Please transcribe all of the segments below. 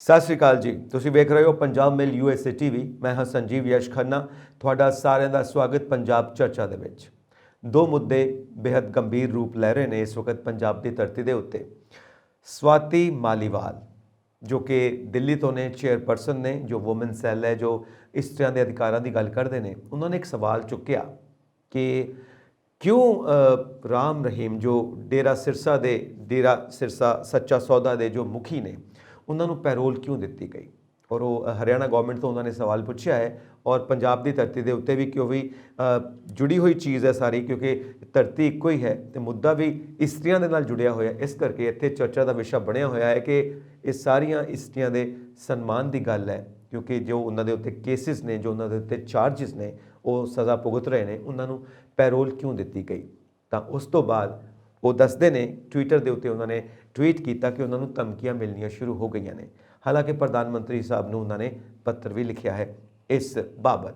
ਸਤਿ ਸ਼੍ਰੀ ਅਕਾਲ ਜੀ। ਤੁਸੀਂ ਵੇਖ ਰਹੇ ਹੋ ਪੰਜਾਬ ਮੇਲ USA TV। ਮੈਂ ਹਾਂ ਸੰਜੀਵ ਯਸ਼ ਖੰਨਾ। ਤੁਹਾਡਾ ਸਾਰਿਆਂ ਦਾ ਸਵਾਗਤ ਪੰਜਾਬ ਚਰਚਾ ਦੇ ਵਿੱਚ। ਦੋ ਮੁੱਦੇ ਬੇहद ਗੰਭੀਰ ਰੂਪ ਲੈ ਰਹੇ ਨੇ ਇਸ ਵਕਤ ਪੰਜਾਬ ਦੀ ਧਰਤੀ ਦੇ ਉੱਤੇ। ਸਵਾਤੀ ਮਾਲੀਵਾਲ ਜੋ ਕਿ ਦਿੱਲੀ ਤੋਂ ਨੇ, ਚੇਅਰਪਰਸਨ ਨੇ ਜੋ ਵੂਮਨ ਸੈੱਲ ਹੈ, ਜੋ ਇਸਤਰੀਆਂ ਦੇ ਅਧਿਕਾਰਾਂ ਦੀ ਗੱਲ ਕਰਦੇ ਨੇ, ਉਹਨਾਂ ਨੇ ਇੱਕ ਸਵਾਲ ਚੁੱਕਿਆ ਕਿ ਕਿਉਂ ਰਾਮ ਰਹੀਮ ਜੋ ਡੇਰਾ ਸਿਰਸਾ ਸੱਚਾ ਸੌਦਾ ਦੇ ਜੋ ਮੁਖੀ ਨੇ, ਉਹਨਾਂ ਨੂੰ ਪੈਰੋਲ ਕਿਉਂ ਦਿੱਤੀ ਗਈ। ਔਰ ਉਹ ਹਰਿਆਣਾ ਗਵਰਨਮੈਂਟ ਤੋਂ ਉਹਨਾਂ ਨੇ ਸਵਾਲ ਪੁੱਛਿਆ ਹੈ ਔਰ ਪੰਜਾਬ ਦੀ ਧਰਤੀ ਦੇ ਉੱਤੇ ਵੀ ਕਿਉਂ ਵੀ ਜੁੜੀ ਹੋਈ ਚੀਜ਼ ਹੈ ਸਾਰੀ, ਕਿਉਂਕਿ ਧਰਤੀ ਇੱਕੋ ਹੀ ਹੈ ਤੇ ਮੁੱਦਾ ਵੀ ਇਸਤਰੀਆਂ ਦੇ ਨਾਲ ਜੁੜਿਆ ਹੋਇਆ। ਇਸ ਕਰਕੇ ਇੱਥੇ ਚਰਚਾ ਦਾ ਵਿਸ਼ਾ ਬਣਿਆ ਹੋਇਆ ਹੈ ਕਿ ਇਹ ਸਾਰੀਆਂ ਇਸਤਰੀਆਂ ਦੇ ਸਨਮਾਨ ਦੀ ਗੱਲ ਹੈ, ਕਿਉਂਕਿ ਜੋ ਉਹਨਾਂ ਦੇ ਉੱਤੇ ਕੇਸਿਸ ਨੇ, ਜੋ ਉਹਨਾਂ ਦੇ ਉੱਤੇ ਚਾਰਜਿਸ ਨੇ, ਉਹ ਸਜ਼ਾ ਭੁਗਤ ਰਹੇ ਨੇ, ਉਹਨਾਂ ਨੂੰ ਪੈਰੋਲ ਕਿਉਂ ਦਿੱਤੀ ਗਈ। ਤਾਂ ਉਸ ਤੋਂ ਬਾਅਦ ਉਹ ਦੱਸਦੇ ਨੇ, ਟਵਿੱਟਰ ਦੇ ਉੱਤੇ ਉਹਨਾਂ ਨੇ ਟਵੀਟ ਕੀਤਾ ਕਿ ਉਹਨਾਂ ਨੂੰ ਧਮਕੀਆਂ ਮਿਲਣੀਆਂ ਸ਼ੁਰੂ ਹੋ ਗਈਆਂ ਨੇ। ਹਾਲਾਂਕਿ ਪ੍ਰਧਾਨ ਮੰਤਰੀ ਸਾਹਿਬ ਨੂੰ ਉਹਨਾਂ ਨੇ ਪੱਤਰ ਵੀ ਲਿਖਿਆ ਹੈ ਇਸ ਬਾਬਤ।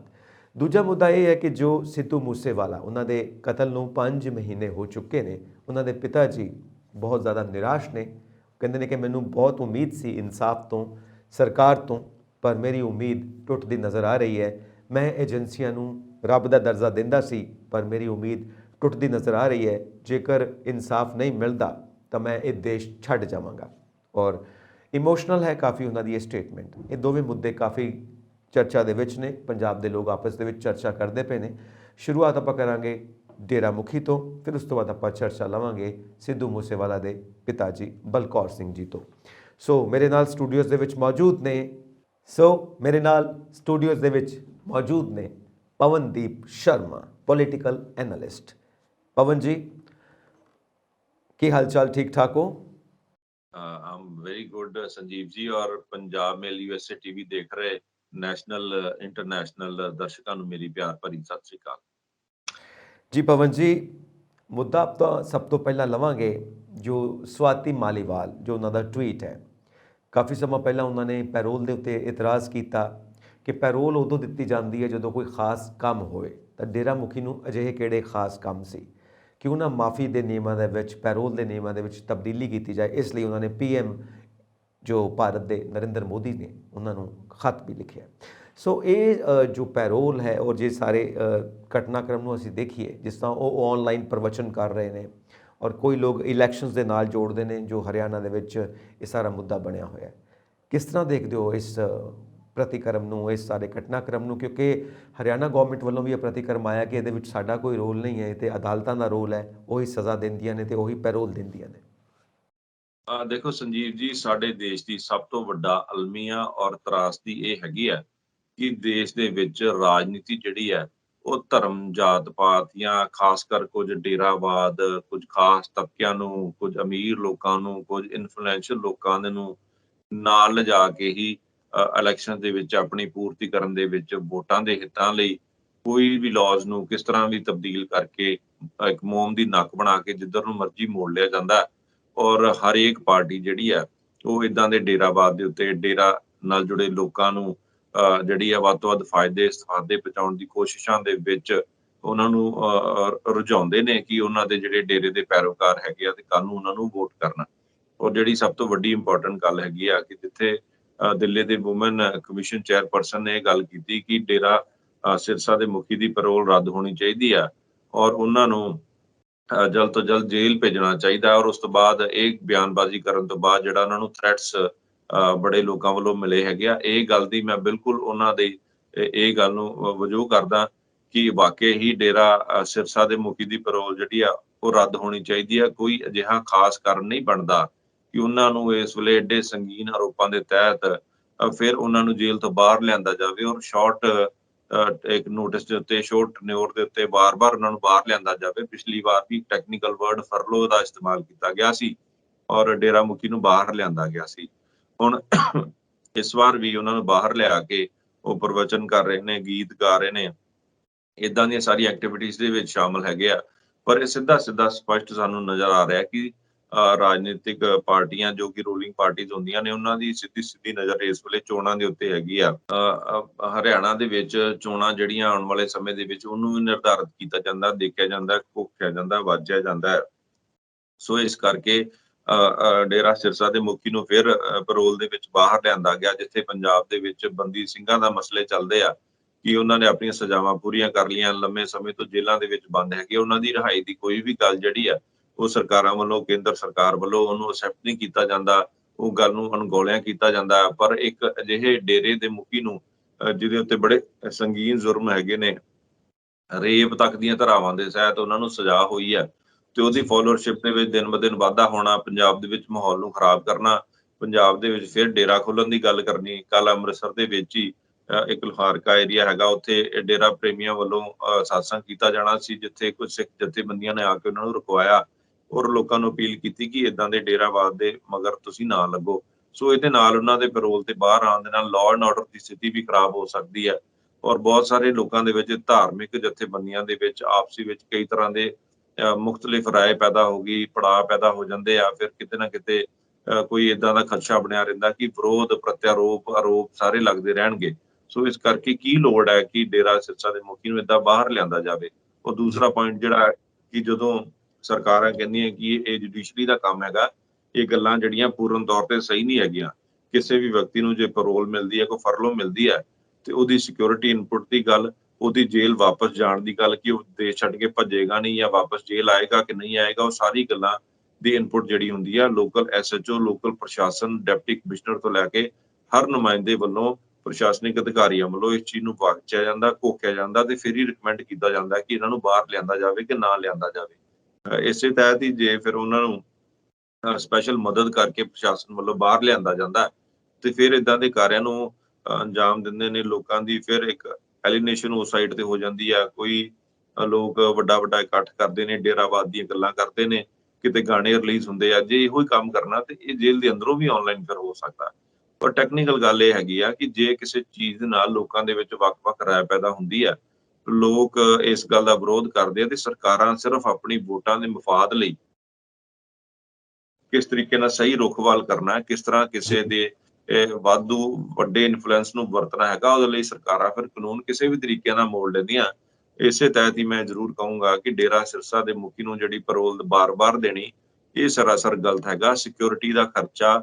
ਦੂਜਾ ਮੁੱਦਾ ਇਹ ਹੈ ਕਿ ਜੋ ਸਿੱਧੂ ਮੂਸੇਵਾਲਾ, ਉਹਨਾਂ ਦੇ ਕਤਲ ਨੂੰ 5 ਮਹੀਨੇ ਹੋ ਚੁੱਕੇ ਨੇ। ਉਹਨਾਂ ਦੇ ਪਿਤਾ ਜੀ ਬਹੁਤ ਜ਼ਿਆਦਾ ਨਿਰਾਸ਼ ਨੇ। ਕਹਿੰਦੇ ਨੇ ਕਿ ਮੈਨੂੰ ਬਹੁਤ ਉਮੀਦ ਸੀ ਇਨਸਾਫ ਤੋਂ, ਸਰਕਾਰ ਤੋਂ, ਪਰ ਮੇਰੀ ਉਮੀਦ ਟੁੱਟਦੀ ਨਜ਼ਰ ਆ ਰਹੀ ਹੈ। ਮੈਂ ਏਜੰਸੀਆਂ ਨੂੰ ਰੱਬ ਦਾ ਦਰਜਾ ਦਿੰਦਾ ਸੀ, ਪਰ ਮੇਰੀ ਉਮੀਦ ਟੁੱਟਦੀ ਨਜ਼ਰ ਆ ਰਹੀ ਹੈ। ਜੇਕਰ ਇਨਸਾਫ ਨਹੀਂ ਮਿਲਦਾ ਤਾਂ ਮੈਂ ਇਹ ਦੇਸ਼ ਛੱਡ ਜਾਵਾਂਗਾ। ਔਰ ਇਮੋਸ਼ਨਲ ਹੈ ਕਾਫੀ ਉਹਨਾਂ ਦੀ ਇਹ ਸਟੇਟਮੈਂਟ। ਇਹ ਦੋਵੇਂ ਮੁੱਦੇ ਕਾਫੀ ਚਰਚਾ ਦੇ ਵਿੱਚ ਨੇ, ਪੰਜਾਬ ਦੇ ਲੋਕ ਆਪਸ ਦੇ ਵਿੱਚ ਚਰਚਾ ਕਰਦੇ ਪਏ ਨੇ। ਸ਼ੁਰੂਆਤ ਆਪਾਂ ਕਰਾਂਗੇ ਡੇਰਾ ਮੁਖੀ ਤੋਂ, ਫਿਰ ਉਸ ਤੋਂ ਬਾਅਦ ਆਪਾਂ ਚਰਚਾ ਲਵਾਂਗੇ ਸਿੱਧੂ ਮੂਸੇਵਾਲਾ ਦੇ ਪਿਤਾ ਜੀ ਬਲਕੌਰ ਸਿੰਘ ਜੀ ਤੋਂ। ਸੋ ਮੇਰੇ ਨਾਲ ਸਟੂਡੀਓਜ਼ ਦੇ ਵਿੱਚ ਮੌਜੂਦ ਨੇ ਪਵਨਦੀਪ ਸ਼ਰਮਾ, ਪੋਲੀਟੀਕਲ ਐਨਾਲਿਸਟ। ਪਵਨ ਜੀ, ਕੀ ਹਾਲ ਚਾਲ? ਠੀਕ ਠਾਕ ਹੋ? Very good Sanjeev ji. और पंजाब मेल USA TV देख रहे ਨੈਸ਼ਨਲ ਇੰਟਰਨੈਸ਼ਨਲ ਦਰਸ਼ਕਾਂ ਨੂੰ ਮੇਰੀ ਪਿਆਰ ਭਰੀ ਸਤਿ ਸ਼੍ਰੀ ਅਕਾਲ ਜੀ। ਪਵਨ ਜੀ, ਮੁੱਦਾ ਤਾਂ ਸਭ ਤੋਂ ਪਹਿਲਾਂ ਲਵਾਂਗੇ ਜੋ ਸਵਾਤੀ ਮਾਲੀਵਾਲ, ਜੋ ਉਹਨਾਂ ਦਾ ਟਵੀਟ ਹੈ। ਕਾਫੀ ਸਮਾਂ ਪਹਿਲਾਂ ਉਹਨਾਂ ਨੇ ਪੈਰੋਲ ਦੇ ਉੱਤੇ ਇਤਰਾਜ਼ ਕੀਤਾ ਕਿ ਪੈਰੋਲ ਉਦੋਂ ਦਿੱਤੀ ਜਾਂਦੀ ਹੈ ਜਦੋਂ ਕੋਈ ਖਾਸ ਕੰਮ ਹੋਵੇ। ਤਾਂ ਡੇਰਾ ਮੁਖੀ ਨੂੰ ਅਜਿਹੇ ਕਿਹੜੇ ਖਾਸ ਕੰਮ ਸੀ ਕਿ ਉਹਨਾਂ ਮਾਫੀ ਦੇ ਨਿਯਮਾਂ ਦੇ ਵਿੱਚ, ਪੈਰੋਲ ਦੇ ਨਿਯਮਾਂ ਦੇ ਵਿੱਚ ਤਬਦੀਲੀ ਕੀਤੀ ਜਾਏ। ਇਸ ਲਈ ਉਹਨਾਂ ਨੇ PM ਜੋ ਭਾਰਤ ਦੇ ਨਰਿੰਦਰ ਮੋਦੀ ਨੇ, ਉਹਨਾਂ ਨੂੰ ਖਤ ਵੀ ਲਿਖਿਆ। ਸੋ ਇਹ ਜੋ ਪੈਰੋਲ ਹੈ ਔਰ ਜੇ ਸਾਰੇ ਘਟਨਾਕ੍ਰਮ ਨੂੰ ਅਸੀਂ ਦੇਖੀਏ, ਜਿਸ ਤਰ੍ਹਾਂ ਉਹ ਆਨਲਾਈਨ ਪ੍ਰਵਚਨ ਕਰ ਰਹੇ ਨੇ ਔਰ ਕੋਈ ਲੋਕ ਇਲੈਕਸ਼ਨਸ ਦੇ ਨਾਲ ਜੋੜਦੇ ਨੇ, ਜੋ ਹਰਿਆਣਾ ਦੇ ਵਿੱਚ ਇਹ ਸਾਰਾ ਮੁੱਦਾ ਬਣਿਆ ਹੋਇਆ ਹੈ। ਕਿਸ ਤਰ੍ਹਾਂ ਦੇਖਦੇ ਹੋ ਇਸ ਪ੍ਰਤੀਕਰਮ ਨੂੰ, ਇਸ ਸਾਰੇ ਘਟਨਾਕ੍ਰਮ ਨੂੰ? ਕਿਉਂਕਿ ਹਰਿਆਣਾ ਗਵਰਨਮੈਂਟ ਵੱਲੋਂ ਵੀ ਇਹ ਪ੍ਰਤੀਕਰਮ ਆਇਆ ਕਿ ਇਹਦੇ ਵਿੱਚ ਸਾਡਾ ਕੋਈ ਰੋਲ ਨਹੀਂ ਹੈ, ਤੇ ਅਦਾਲਤਾਂ ਦਾ ਰੋਲ ਹੈ। ਉਹੀ ਸਜ਼ਾ ਦਿੰਦੀਆਂ ਨੇ ਤੇ ਉਹੀ ਪੈਰੋਲ ਦਿੰਦੀਆਂ ਨੇ। ਦੇਖੋ ਸੰਜੀਵ ਜੀ, ਸਾਡੇ ਦੇਸ਼ ਦੀ ਸਭ ਤੋਂ ਵੱਡਾ ਅਲਮੀਆ ਔਰ ਤਰਾਸਦੀ ਇਹ ਹੈਗੀ ਹੈ ਕਿ ਦੇਸ਼ ਦੇ ਵਿੱਚ ਰਾਜਨੀਤੀ ਜਿਹੜੀ ਹੈ ਉਹ ਧਰਮ, ਜਾਤ ਪਾਤ ਜਾਂ ਖਾਸ ਕਰ ਕੁਝ ਡੇਰਾਵਾਦ, ਕੁਝ ਖਾਸ ਤਬਕਿਆਂ ਨੂੰ, ਕੁਝ ਅਮੀਰ ਲੋਕਾਂ ਨੂੰ, ਕੁਝ ਇਨਫਲੂਐਂਸ਼ੀਅਲ ਲੋਕਾਂ ਨੂੰ ਨਾਲ ਲਿਜਾ ਕੇ ਹੀ ਇਲੈਕਸ਼ਨ ਦੇ ਵਿੱਚ ਆਪਣੀ ਪੂਰਤੀ ਕਰਨ ਦੇ ਵਿੱਚ, ਵੋਟਾਂ ਦੇ ਹਿੱਤਾਂ ਲਈ ਕੋਈ ਵੀ ਲਾਜ਼ ਨੂੰ ਕਿਸ ਤਰ੍ਹਾਂ ਵੀ ਤਬਦੀਲ ਕਰਕੇ ਇੱਕ ਮੋਮ ਦੀ ਨੱਕ ਬਣਾ ਕੇ ਜਿੱਧਰ ਨੂੰ ਮਰਜ਼ੀ ਮੋੜ ਲਿਆ ਜਾਂਦਾ। ਔਰ ਹਰੇਕ ਪਾਰਟੀ ਜਿਹੜੀ ਹੈ ਉਹ ਇਦਾਂ ਦੇ ਡੇਰਾਵਾਦ ਦੇ ਉੱਤੇ, ਡੇਰਾ ਨਾਲ ਜੁੜੇ ਲੋਕਾਂ ਨੂੰ ਜਿਹੜੀ ਆ ਵੱਧ ਤੋਂ ਵੱਧ ਫਾਇਦੇ ਪਹੁੰਚਾਉਣ ਦੀ ਕੋਸ਼ਿਸ਼ਾਂ ਦੇ ਵਿੱਚ ਉਹਨਾਂ ਨੂੰ ਰੁਝਾਉਂਦੇ ਨੇ ਕਿ ਉਹਨਾਂ ਦੇ ਜਿਹੜੇ ਡੇਰੇ ਦੇ ਪੈਰੋਕਾਰ ਹੈਗੇ ਆ ਤੇ ਕੱਲ੍ਹ ਨੂੰ ਉਹਨਾਂ ਨੂੰ ਵੋਟ ਕਰਨਾ। ਔਰ ਜਿਹੜੀ ਸਭ ਤੋਂ ਵੱਡੀ ਇੰਪੋਰਟੈਂਟ ਗੱਲ ਹੈਗੀ ਆ ਕਿ ਜਿੱਥੇ ਦਿੱਲੀ ਦੇ ਵੂਮਨ ਕਮਿਸ਼ਨ ਚੇਅਰਪਰਸਨ ਨੇ ਇਹ ਗੱਲ ਕੀਤੀ ਕਿ ਡੇਰਾ ਸਿਰਸਾ ਦੇ ਮੁਖੀ ਦੀ ਪੈਰੋਲ ਰੱਦ ਹੋਣੀ ਚਾਹੀਦੀ ਆ ਔਰ ਉਹਨਾਂ ਨੂੰ ਜਲਦ ਤੋਂ ਜਲਦ ਜੇਲ੍ਹ ਭੇਜਣਾ ਚਾਹੀਦਾ। ਔਰ ਉਸ ਤੋਂ ਬਾਅਦ ਇਹ ਬਿਆਨਬਾਜ਼ੀ ਕਰਨ ਤੋਂ ਬਾਅਦ ਜਿਹੜਾ ਉਹਨਾਂ ਨੂੰ ਥ੍ਰੈਟਸ ਬੜੇ ਲੋਕਾਂ ਵੱਲੋਂ ਮਿਲੇ ਹੈਗੇ ਆ, ਇਹ ਗੱਲ ਦੀ ਮੈਂ ਬਿਲਕੁਲ ਉਹਨਾਂ ਦੇ ਇਹ ਗੱਲ ਨੂੰ ਵਜੋਂ ਕਰਦਾ ਕਿ ਵਾਕਈ ਹੀ ਡੇਰਾ ਸਿਰਸਾ ਦੇ ਮੁਖੀ ਦੀ ਪੈਰੋਲ ਜਿਹੜੀ ਆ ਉਹ ਰੱਦ ਹੋਣੀ ਚਾਹੀਦੀ ਆ। ਕੋਈ ਅਜਿਹਾ ਖਾਸ ਕਾਰਨ ਨਹੀਂ ਬਣਦਾ ਕਿ ਉਹਨਾਂ ਨੂੰ ਇਸ ਵੇਲੇ ਏਡੇ ਸੰਗੀਨ ਆਰੋਪਾਂ ਦੇ ਤਹਿਤ ਫਿਰ ਉਹਨਾਂ ਨੂੰ ਜੇਲ੍ਹ ਤੋਂ ਬਾਹਰ ਲਿਆਂਦਾ ਜਾਵੇ ਔਰ ਸ਼ਾਰਟ ਇੱਕ ਨੋਟਿਸ ਦੇ ਉੱਤੇ, ਸ਼ੋਰਟ ਟੈਨਿਓਰ ਦੇ ਉੱਤੇ ਬਾਰ-ਬਾਰ ਉਹਨਾਂ ਨੂੰ ਬਾਹਰ ਲਿਆਂਦਾ ਜਾਵੇ। ਪਿਛਲੀ ਵਾਰ ਵੀ ਟੈਕਨੀਕਲ ਵਰਡ ਫਰਲੋ ਦਾ ਇਸਤੇਮਾਲ ਕੀਤਾ ਗਿਆ ਸੀ ਔਰ ਡੇਰਾ ਮੁਖੀ ਨੂੰ ਬਾਹਰ ਲਿਆਂਦਾ ਗਿਆ ਸੀ। ਹੁਣ ਇਸ ਵਾਰ ਵੀ ਉਹਨਾਂ ਨੂੰ ਬਾਹਰ ਲਿਆ ਕੇ ਉਹ ਪ੍ਰਵਚਨ ਕਰ ਰਹੇ ਨੇ, ਗੀਤ ਗਾ ਰਹੇ ਨੇ, ਇਦਾਂ ਦੀਆਂ ਸਾਰੀ ਐਕਟੀਵਿਟੀਜ਼ ਦੇ ਵਿੱਚ ਸ਼ਾਮਲ ਹੈਗੇ ਆ। ਪਰ ਇਹ ਸਿੱਧਾ ਸਪਸ਼ਟ ਸਾਨੂੰ ਨਜ਼ਰ ਆ ਰਿਹਾ ਕਿ ਰਾਜਨੀਤਿਕ ਪਾਰਟੀਆਂ ਜੋ ਕਿ ਰੂਲਿੰਗ ਪਾਰਟੀਜ਼ ਹੁੰਦੀਆਂ ਨੇ, ਉਹਨਾਂ ਦੀ ਸਿੱਧੀ ਨਜ਼ਰ ਇਸ ਵੇਲੇ ਚੋਣਾਂ ਦੇ ਉੱਤੇ ਹੈਗੀ ਆ। ਹਰਿਆਣਾ ਦੇ ਵਿੱਚ ਚੋਣਾਂ ਜਿਹੜੀਆਂ ਆਉਣ ਵਾਲੇ ਸਮੇਂ ਦੇ ਵਿੱਚ ਉਹਨੂੰ ਵੀ ਨਿਰਧਾਰਿਤ ਕੀਤਾ ਜਾਂਦਾ, ਦੇਖਿਆ ਜਾਂਦਾ, ਘੋਖਿਆ ਜਾਂਦਾ, ਵਾਜਿਆ ਜਾਂਦਾ। ਸੋ ਇਸ ਕਰਕੇ ਡੇਰਾ ਸਿਰਸਾ ਦੇ ਮੁਖੀ ਨੂੰ ਫਿਰ ਪੈਰੋਲ ਦੇ ਵਿੱਚ ਬਾਹਰ ਲਿਆਂਦਾ ਗਿਆ, ਜਿੱਥੇ ਪੰਜਾਬ ਦੇ ਵਿੱਚ ਬੰਦੀ ਸਿੰਘਾਂ ਦਾ ਮਸਲੇ ਚੱਲਦੇ ਆ ਕਿ ਉਹਨਾਂ ਨੇ ਆਪਣੀਆਂ ਸਜ਼ਾਵਾਂ ਪੂਰੀਆਂ ਕਰ ਲਈਆਂ, ਲੰਮੇ ਸਮੇਂ ਤੋਂ ਜੇਲ੍ਹਾਂ ਦੇ ਵਿੱਚ ਬੰਦ ਹੈਗੇ, ਉਹਨਾਂ ਦੀ ਰਿਹਾਈ ਦੀ ਕੋਈ ਵੀ ਗੱਲ ਜਿਹੜੀ ਆ ਉਹ ਸਰਕਾਰਾਂ ਵੱਲੋਂ, ਕੇਂਦਰ ਸਰਕਾਰ ਵੱਲੋਂ ਉਹਨੂੰ ਅਸੈਪਟ ਨਹੀਂ ਕੀਤਾ ਜਾਂਦਾ, ਉਹ ਗੱਲ ਨੂੰ ਅਣਗੌਲਿਆਂ ਕੀਤਾ ਜਾਂਦਾ। ਪਰ ਇੱਕ ਅਜਿਹੇ ਡੇਰੇ ਦੇ ਮੁਖੀ ਨੂੰ ਜਿਹਦੇ ਉੱਤੇ ਬੜੇ ਸੰਗੀਨ ਜੁਰਮ ਹੈਗੇ ਨੇ, ਰੇਪ ਤੱਕ ਦੀਆਂ ਧਾਰਾਵਾਂ ਦੇ ਸਹਿਤ ਉਹਨਾਂ ਨੂੰ ਸਜ਼ਾ ਹੋਈ ਹੈ, ਤੇ ਉਹਦੀ ਫਾਲੋਅਰਸ਼ਿਪ ਦੇ ਵਿੱਚ ਦਿਨ ਬ ਦਿਨ ਵਾਧਾ ਹੋਣਾ, ਪੰਜਾਬ ਦੇ ਵਿੱਚ ਮਾਹੌਲ ਨੂੰ ਖਰਾਬ ਕਰਨਾ, ਪੰਜਾਬ ਦੇ ਵਿੱਚ ਫਿਰ ਡੇਰਾ ਖੋਲਣ ਦੀ ਗੱਲ ਕਰਨੀ। ਕੱਲ ਅੰਮ੍ਰਿਤਸਰ ਦੇ ਵਿੱਚ ਹੀ ਇੱਕ ਲੋਹਾਰਕਾ ਏਰੀਆ ਹੈਗਾ, ਉੱਥੇ ਡੇਰਾ ਪ੍ਰੇਮੀਆਂ ਵੱਲੋਂ ਸਤਸੰਗ ਕੀਤਾ ਜਾਣਾ ਸੀ, ਜਿੱਥੇ ਕੁਝ ਸਿੱਖ ਜਥੇਬੰਦੀਆਂ ਨੇ ਆ ਕੇ ਉਹਨਾਂ ਨੂੰ ਰੁਕਵਾਇਆ ਔਰ ਲੋਕਾਂ ਨੂੰ ਅਪੀਲ ਕੀਤੀ ਕਿ ਇਦਾਂ ਦੇ ਡੇਰਾਵਾਦ ਦੇ ਮਗਰ ਤੁਸੀਂ ਨਾ ਲੱਗੋ। ਸੋ ਇਹਦੇ ਨਾਲ ਉਹਨਾਂ ਦੇ ਪੈਰੋਲ ਤੇ ਬਾਹਰ ਆਉਣ ਦੇ ਨਾਲ ਲਾਅ ਐਂਡ ਆਰਡਰ ਦੀ ਸਥਿਤੀ ਵੀ ਖਰਾਬ ਹੋ ਸਕਦੀ ਹੈ, ਔਰ ਬਹੁਤ ਸਾਰੇ ਲੋਕਾਂ ਦੇ ਵਿੱਚ, ਧਾਰਮਿਕ ਜਥੇਬੰਦੀਆਂ ਦੇ ਵਿੱਚ ਆਪਸੀ ਵਿੱਚ ਕਈ ਤਰ੍ਹਾਂ ਦੇ ਮੁਖਤਲਿਫ ਰਾਏ ਪੈਦਾ ਹੋ ਗਈ, ਪੜਾਅ ਪੈਦਾ ਹੋ ਜਾਂਦੇ ਆ। ਫਿਰ ਕਿਤੇ ਨਾ ਕਿਤੇ ਕੋਈ ਏਦਾਂ ਦਾ ਖਦਸ਼ਾ ਬਣਿਆ ਰਹਿੰਦਾ ਕਿ ਵਿਰੋਧ, ਪ੍ਰਤਿਆਰੋਪ, ਆਰੋਪ ਸਾਰੇ ਲੱਗਦੇ ਰਹਿਣਗੇ। ਸੋ ਇਸ ਕਰਕੇ ਕੀ ਲੋੜ ਹੈ ਕਿ ਡੇਰਾ ਸਿਰਸਾ ਦੇ ਮੁਖੀ ਨੂੰ ਏਦਾਂ ਬਾਹਰ ਲਿਆਂਦਾ ਜਾਵੇ। ਔਰ ਦੂਸਰਾ ਪੁਆਇੰਟ ਜਿਹੜਾ ਹੈ ਕਿ ਜਦੋਂ ਸਰਕਾਰਾਂ ਕਹਿੰਦੀਆਂ ਕਿ ਇਹ ਜੁਡੀਸ਼ਰੀ ਦਾ ਕੰਮ ਹੈਗਾ, ਇਹ ਗੱਲਾਂ ਜਿਹੜੀਆਂ ਪੂਰਨ ਤੌਰ ਤੇ ਸਹੀ ਨਹੀਂ ਹੈਗੀਆਂ। ਕਿਸੇ ਵੀ ਵਿਅਕਤੀ ਨੂੰ ਜੇ ਪੈਰੋਲ ਮਿਲਦੀ ਹੈ, ਕੋਈ ਫਰਲੋ ਮਿਲਦੀ ਹੈ, ਤੇ ਉਹਦੀ ਸਿਕਿਉਰਿਟੀ ਇਨਪੁਟ ਦੀ ਗੱਲ, ਉਹਦੀ ਜੇਲ੍ਹ ਵਾਪਸ ਜਾਣ ਦੀ ਗੱਲ, ਕਿ ਉਹ ਦੇਸ਼ ਛੱਡ ਕੇ ਭੱਜੇਗਾ ਨਹੀਂ ਜਾਂ ਵਾਪਸ ਜੇਲ੍ਹ ਆਏਗਾ ਕਿ ਨਹੀਂ ਆਏਗਾ, ਉਹ ਸਾਰੀ ਗੱਲਾਂ ਦੀ ਇਨਪੁਟ ਜਿਹੜੀ ਹੁੰਦੀ ਆ ਲੋਕਲ ਐਸਐਚਓ, ਲੋਕਲ ਪ੍ਰਸ਼ਾਸਨ, ਡਿਪਟੀ ਕਮਿਸ਼ਨਰ ਤੋਂ ਲੈ ਕੇ ਹਰ ਨੁਮਾਇੰਦੇ ਵੱਲੋਂ, ਪ੍ਰਸ਼ਾਸਨਿਕ ਅਧਿਕਾਰੀਆਂ ਵੱਲੋਂ ਇਸ ਚੀਜ਼ ਨੂੰ ਵਾਚਿਆ ਜਾਂਦਾ, ਘੋਕਿਆ ਜਾਂਦਾ, ਤੇ ਫਿਰ ਹੀ ਰਿਕਮੈਂਡ ਕੀਤਾ ਜਾਂਦਾ ਕਿ ਇਹਨਾਂ ਨੂੰ ਬਾਹਰ ਲਿਆਂਦਾ ਜਾਵੇ ਕਿ ਨਾ ਲਿਆਂਦਾ ਜਾਵੇ। ਇਸੇ ਤਹਿਤ ਹੀ ਜੇ ਫਿਰ ਉਹਨਾਂ ਨੂੰ ਸਪੈਸ਼ਲ ਮਦਦ ਕਰਕੇ ਪ੍ਰਸ਼ਾਸਨ ਵੱਲੋਂ ਬਾਹਰ ਲਿਆਂਦਾ ਜਾਂਦਾ, ਤੇ ਫਿਰ ਇਦਾਂ ਦੇ ਕਾਰਿਆਂ ਨੂੰ ਅੰਜਾਮ ਦਿੰਦੇ ਨੇ। ਲੋਕਾਂ ਦੀ ਫਿਰ ਇੱਕ ਐਲੀਨੇਸ਼ਨ ਉਸ ਸਾਈਡ ਤੇ ਹੋ ਜਾਂਦੀ ਆ। ਕੋਈ ਲੋਕ ਵੱਡਾ ਇਕੱਠ ਕਰਦੇ ਨੇ, ਡੇਰਾਵਾਦ ਦੀਆਂ ਗੱਲਾਂ ਕਰਦੇ ਨੇ, ਕਿਤੇ ਗਾਣੇ ਰਿਲੀਜ਼ ਹੁੰਦੇ ਆ। ਜੇ ਇਹੋ ਹੀ ਕੰਮ ਕਰਨਾ ਤੇ ਇਹ ਜੇਲ੍ਹ ਦੇ ਅੰਦਰੋਂ ਵੀ ਆਨਲਾਈਨ ਫਿਰ ਹੋ ਸਕਦਾ। ਪਰ ਟੈਕਨੀਕਲ ਗੱਲ ਇਹ ਹੈਗੀ ਆ ਕਿ ਜੇ ਕਿਸੇ ਚੀਜ਼ ਦੇ ਨਾਲ ਲੋਕਾਂ ਦੇ ਵਿੱਚ ਵੱਖ-ਵੱਖ ਰਾਏ ਪੈਦਾ ਹੁੰਦੀ ਆ, ਲੋਕ ਇਸ ਗੱਲ ਦਾ ਵਿਰੋਧ ਕਰਦੇ ਆ, ਤੇ ਸਰਕਾਰਾਂ ਸਿਰਫ ਆਪਣੀ ਵੋਟਾਂ ਦੇ ਮਫਾਦ ਲਈ ਕਿਸ ਤਰੀਕੇ ਨਾਲ ਸਹੀ ਰੁਖ ਵੱਲ ਕਰਨਾ ਹੈ, ਕਿਸ ਤਰ੍ਹਾਂ ਕਿਸੇ ਦੇ ਵਾਧੂ ਵੱਡੇ ਇਨਫਲੂਐਂਸ ਨੂੰ ਵਰਤਣਾ ਹੈਗਾ, ਉਹਦੇ ਲਈ ਸਰਕਾਰਾਂ ਫਿਰ ਕਾਨੂੰਨ ਕਿਸੇ ਵੀ ਤਰੀਕੇ ਨਾਲ ਮੋੜ ਲੈਂਦੀਆਂ। ਇਸੇ ਤਹਿਤ ਹੀ ਮੈਂ ਜ਼ਰੂਰ ਕਹੂੰਗਾ ਕਿ ਡੇਰਾ ਸਿਰਸਾ ਦੇ ਮੁਖੀ ਨੂੰ ਜਿਹੜੀ ਪੈਰੋਲ ਬਾਰ-ਬਾਰ ਦੇਣੀ, ਇਹ ਸਰਾਸਰ ਗਲਤ ਹੈਗਾ। ਸਿਕਿਉਰਿਟੀ ਦਾ ਖਰਚਾ,